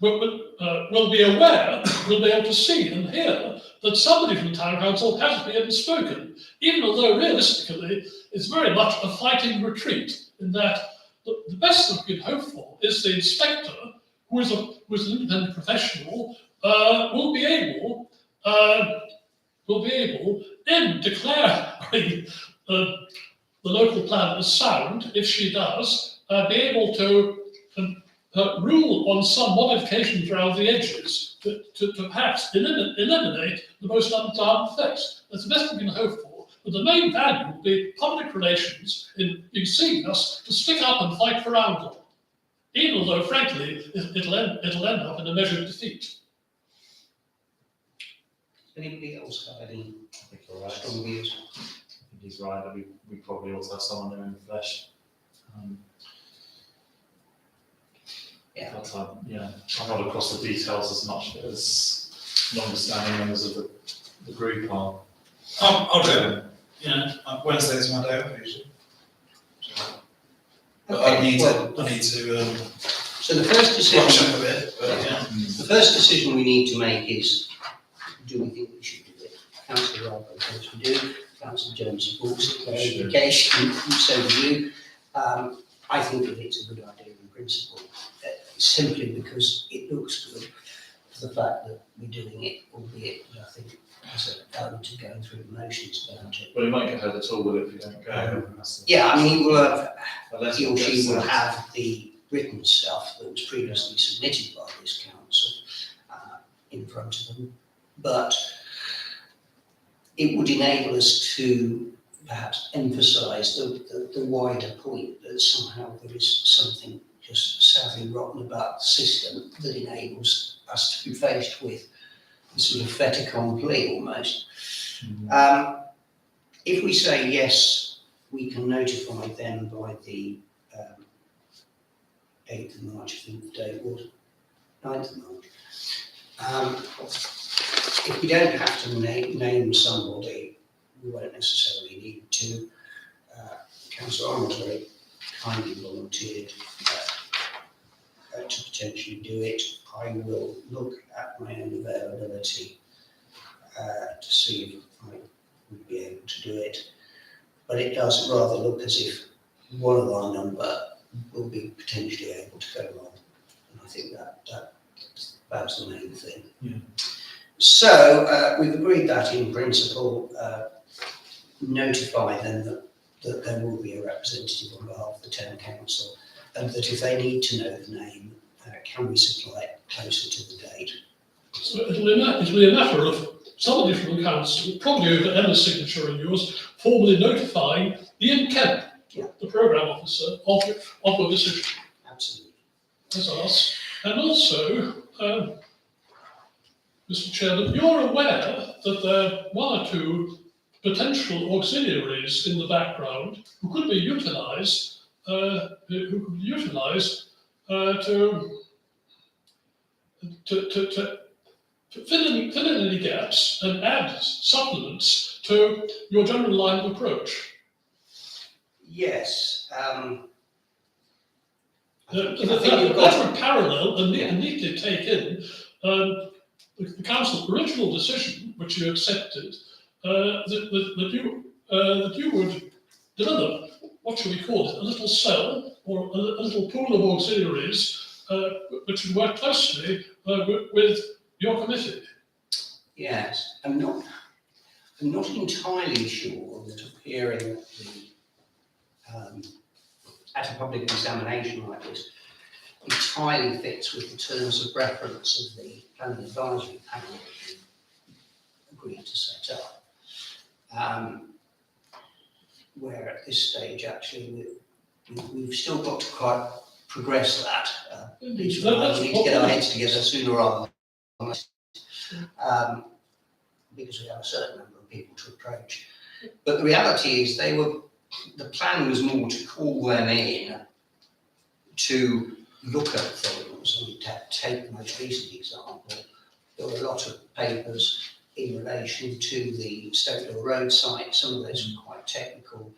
will be aware, will be able to see and hear that somebody from the town council has been spoken, even although realistically it's very much a fighting retreat, in that the best that we can hope for is the inspector, who is an independent professional, will be able in declaring the local plan as sound, if she does, be able to rule on some modifications around the edges to perhaps eliminate the most undesired effects. That's the best we can hope for. But the main value will be public relations in seeing us to stick up and fight for our law, even although, frankly, it'll end up in a measured defeat. Anybody else have any I think you're right. strong views? I think he's right, that we probably ought to have someone there in the flesh. Yeah. But I'm not across the details as much as non-understanding members of the group are. I'll do it. Wednesday's my day off usually. But I need to So the first brush decision, up a bit, but yeah. the first decision we need to make is, do we think we should do it? Councillor Ralph thinks we do, Councillor Jones supports it, clarification, so do you. I think that it's a good idea in principle, simply because it looks good for the fact that we're doing it, albeit, I think, as a to go through the motions about it. Well, it won't get ahead at all, will it, if you don't go? Yeah, I mean, he will have, Unless he or it she goes will south. have the written stuff that was previously submitted by this council in front of them. But it would enable us to perhaps emphasise the wider point that somehow there is something just sadly rotten about the system that enables us to be faced with this sort of fait accompli almost. If we say yes, we can notify them by the 8th of March, I think the date was, 9th of March. If we don't have to name somebody, we won't necessarily need to. Councillor Arnold very kindly volunteered to potentially do it. I will look at my own availability to see if I would be able to do it. But it does rather look as if one of our number will be potentially able to go along. And I think that's the main thing. Yeah. So we've agreed that in principle, notify them that there will be a representative on behalf of the town council, and that if they need to know the name, can we supply it closer to the date? So it'll be a matter of somebody from the council, probably over Emma's signature and yours, formally notifying Ian Kemp, Yeah. the programme officer, of the decision. Absolutely. As us. And also, Mr. Chairman, you're aware that there are one or two potential auxiliaries in the background who could be utilised to fill in any gaps and add supplements to your general line of approach. Yes. That would parallel and neatly take in the council's original decision, which you accepted, that you would develop, what shall we call it, a little cell or a little pool of auxiliaries which would work closely with your committee. Yes. I'm not entirely sure that appearing at a public examination like this entirely fits with the terms of reference of the planning advisory panel that we agreed to set up. Where at this stage, actually, we've still got to quite progress that. We need to get our heads together sooner rather than later, because we have a certain number of people to approach. But the reality is the plan was more to call them in to look at things. And to take the most recent example, there were a lot of papers in relation to the Stokesdale Road site. Some of those were quite quite technical,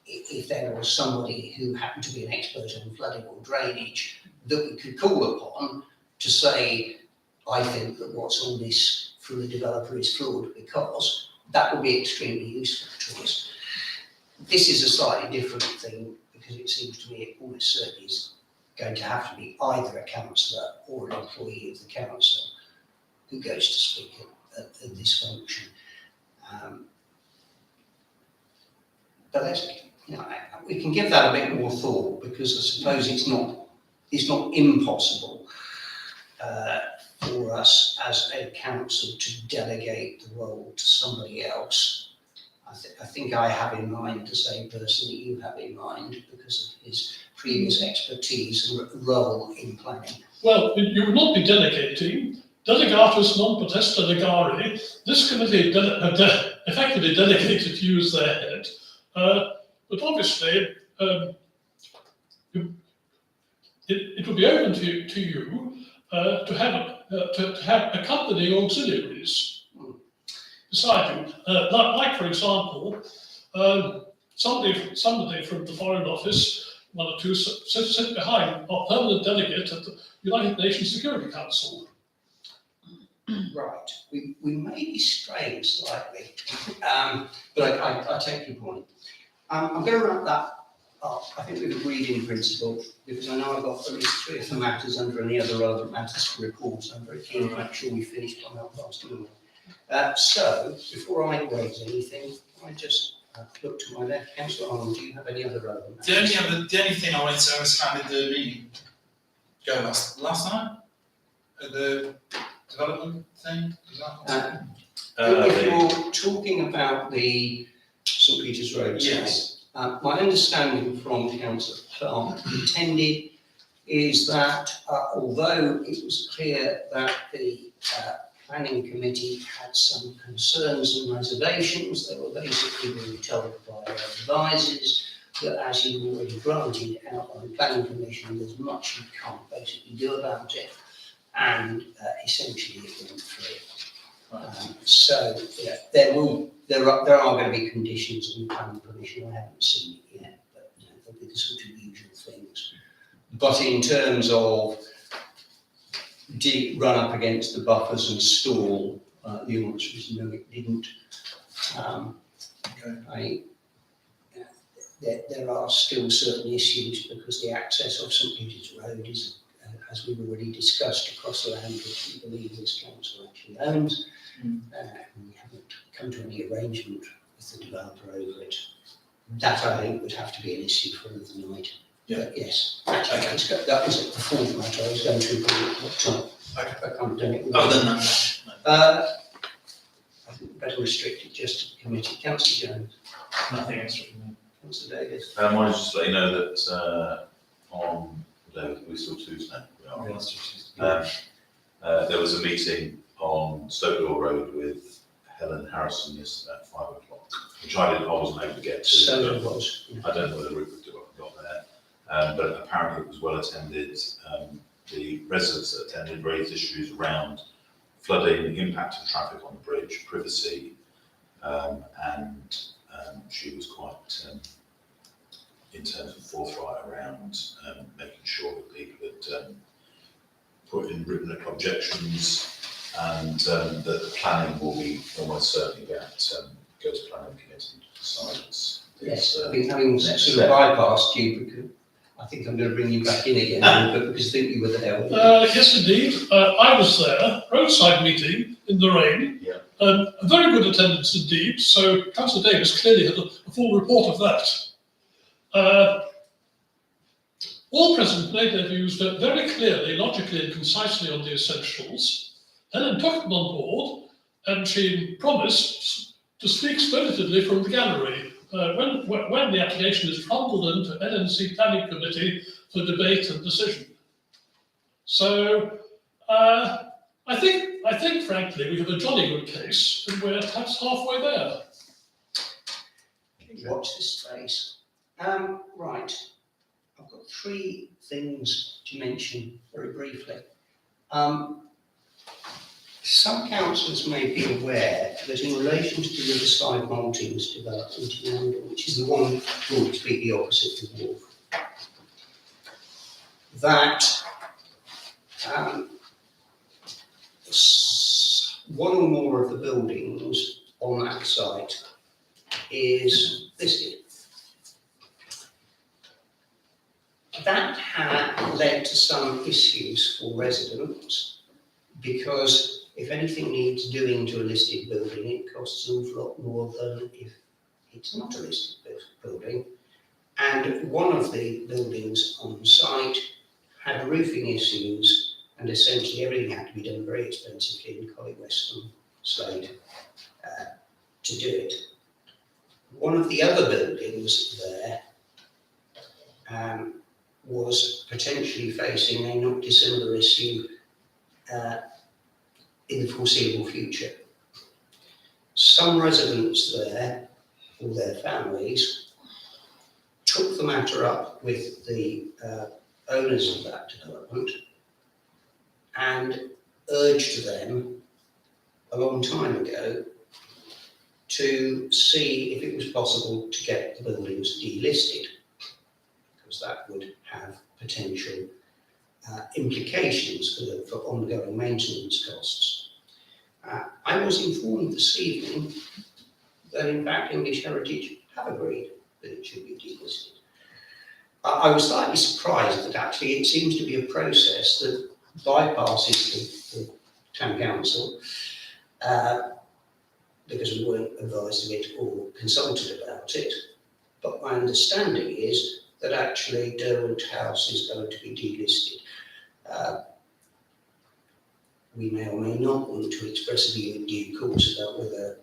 if there was somebody who happened to be an expert on flooding or drainage that we could call upon to say, I think that what's on this from the developer is flawed, because that would be extremely useful to us. This is a slightly different thing, because it seems to me it almost certainly is going to have to be either a councillor or an employee of the council who goes to speak at this function. But let's, we can give that a bit more thought, because I suppose it's not impossible for us as a council to delegate the role to somebody else. I think I have in mind the same person that you have in mind, because of his previous expertise and role in planning. Well, you would not be delegating. Delegatus non potest delegare. This committee effectively delegated to you as their head. But obviously, it would be open to you to have accompanying auxiliaries beside you. Like for example, somebody from the Foreign Office, one or two, sit behind our permanent delegate at the United Nations Security Council. Right, we may be straying slightly, but I take your point. I'm going to wrap that up. I think we've agreed in principle, because I know I've got at least 3 of the matters under any other relevant matters to report, so I'm very keen to make sure we finish by £1:30. So, before I raise anything, I just look to my left. Councillor Arnold, do you have any other relevant matters? The only thing I wanted to ask, how did the meeting go last night? At the development thing? Is that If you're talking about the St Peter's Road site, yes. My understanding from Councillor Clark, who attended, is that although it was clear that the planning committee had some concerns and reservations, they were basically being told by their advisors that, as you already granted out on the planning commission, there's much you can't basically do about it, and essentially it went through. So yeah, there are going to be conditions on planning permission. I haven't seen it yet, but there'll be the sort of usual things. But in terms of did it run up against the buffers and stall, the answer is no, it didn't. There are still certain issues, because the access of St Peter's Road is, as we've already discussed, across the land which we believe this council actually owns. And we haven't come to any arrangement with the developer over it. That, I think, would have to be an issue for another night. Yeah. But yes, actually, that was the fourth matter I was going to report, but I can't have done it with Other than that, I think we better restrict it just to the committee. Councillor Jones, Nothing extra from me. Councillor Davis. I wanted to just let you know that on the day, we're still Tuesday. We are. There was a meeting on Stokeville Road with Helen Harrison yesterday at 5 o'clock, which I wasn't able to get to. So it was. I don't know whether Rick got there, but apparently it was well attended. The residents that attended raised issues around flooding, impact of traffic on the bridge, privacy, and she was quite, in terms of forthright around making sure that people had put in written objections, and that the planning will be almost certainly go to planning committee to decide this. Yes, I think having sort of bypassed you, because I think I'm going to bring you back in again, but because I think you were there. Yes, indeed. I was there, roadside meeting in the rain. Yeah. A very good attendance indeed. So Councillor Davis clearly had a full report of that. All present made their views very clearly, logically and concisely on the essentials. Helen took them on board, and she promised to speak spirited from the gallery when the application is trundled into NNC Planning Committee for debate and decision. So I think frankly we have a jolly good case, and we're perhaps halfway there. Watch this space. Right, I've got 3 things to mention very briefly. Some councillors may be aware that in relation to the Riverside Maltings development in Arundel, which is the one broadly speaking opposite the wharf, that one or more of the buildings on that site is listed. That had led to some issues for residents, because if anything needs doing to a listed building, it costs an awful lot more than if it's not a listed building. And one of the buildings on site had roofing issues, and essentially everything had to be done very expensively in Collie Weston Slade to do it. One of the other buildings there was potentially facing a not dissimilar issue in the foreseeable future. Some residents there, or their families, took the matter up with the owners of that development and urged them a long time ago to see if it was possible to get the buildings delisted, because that would have potential implications for ongoing maintenance costs. I was informed this evening that in fact English Heritage have agreed that it should be delisted. I was slightly surprised that actually it seems to be a process that bypasses the town council, because we weren't advised of it or consulted about it. But my understanding is that actually Derwent House is going to be delisted. We may or may not want to express a view in due course about whether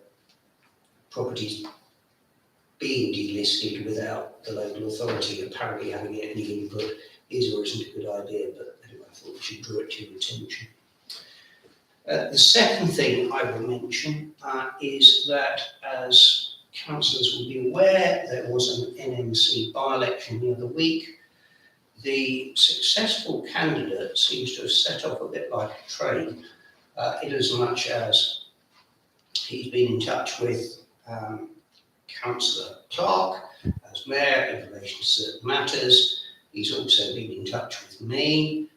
properties being delisted without the local authority apparently having any input is or isn't a good idea, but anyway, I thought we should draw it to your attention. The second thing I will mention is that, as councillors will be aware, there was an NMC by-election the other week. The successful candidate seems to have set off a bit like a train, in as much as he's been in touch with Councillor Clark as mayor in relation to certain matters. He's also been in touch with me.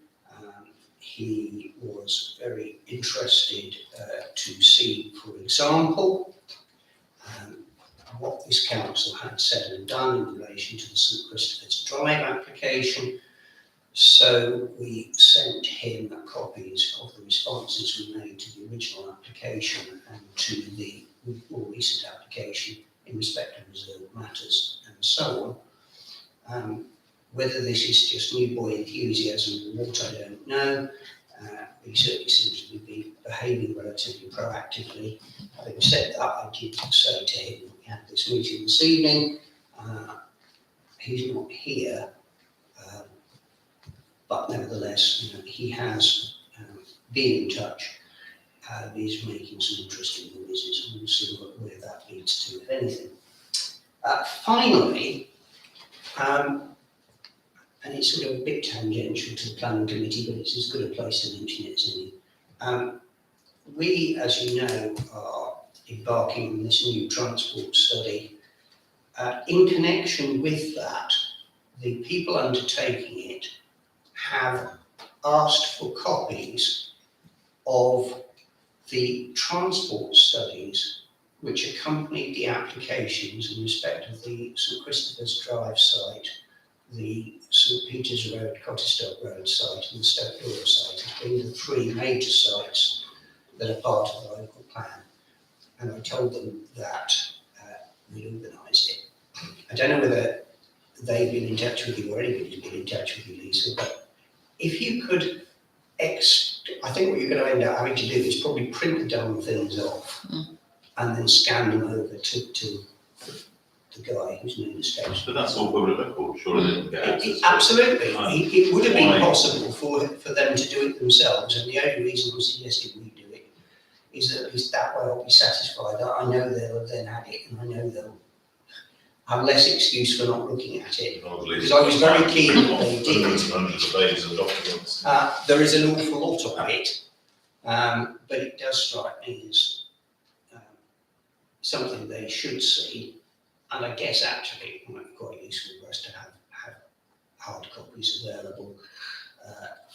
He was very interested to see, for example, what this council had said and done in relation to the St Christopher's Drive application. So we sent him copies of the responses we made to the original application and to the more recent application in respect of reserved matters and so on. Whether this is just new boy enthusiasm or what, I don't know. He certainly seems to be behaving relatively proactively. Having said that, I did say to him, we had this meeting this evening, he's not here, but nevertheless, you know, he has been in touch. He's making some interesting noises, and we'll see where that leads to, if anything. Finally, and it's sort of a bit tangential to the planning committee, but it's as good a place to mention it as any. We, as you know, are embarking on this new transport study. In connection with that, the people undertaking it have asked for copies of the transport studies which accompanied the applications in respect of the St Christopher's Drive site, the St Peter's Road, Cottesstock Road site and the Stoke Road site as being the three major sites that are part of the local plan. And I told them that we'd organised it. I don't know whether they've been in touch with you or anybody's been in touch with you, Lisa, but if you could, I think what you're going to end up having to do is probably print the damn things off and then scan them over to the guy whose name escapes. But that's all public record, surely they can get access to it. Absolutely. It would have been Why? possible for them to do it themselves, and the only reason I'm suggesting we do it is that at least that way I'll be satisfied that I know they'll then add it, and I know they'll have less excuse for not looking at it. Because I was very keen that they did. Hundreds and hundreds of pages of documents. There is an awful lot of it, But it does strike me as something they should see, and I guess actually it might be quite useful for us to have hard copies available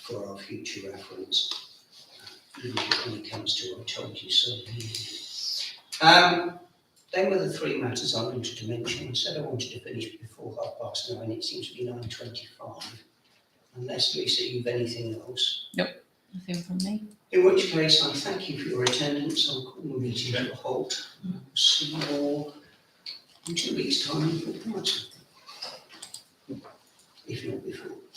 for our future reference, even when it comes to "I told you so." They were the three matters I wanted to mention. I said I wanted to finish before 9:30. It seems to be 9:25, unless we receive anything else. Nothing from me. In which case, I thank you for your attendance. I'll call the meeting to a halt. See you all in 2 weeks' time, if not before.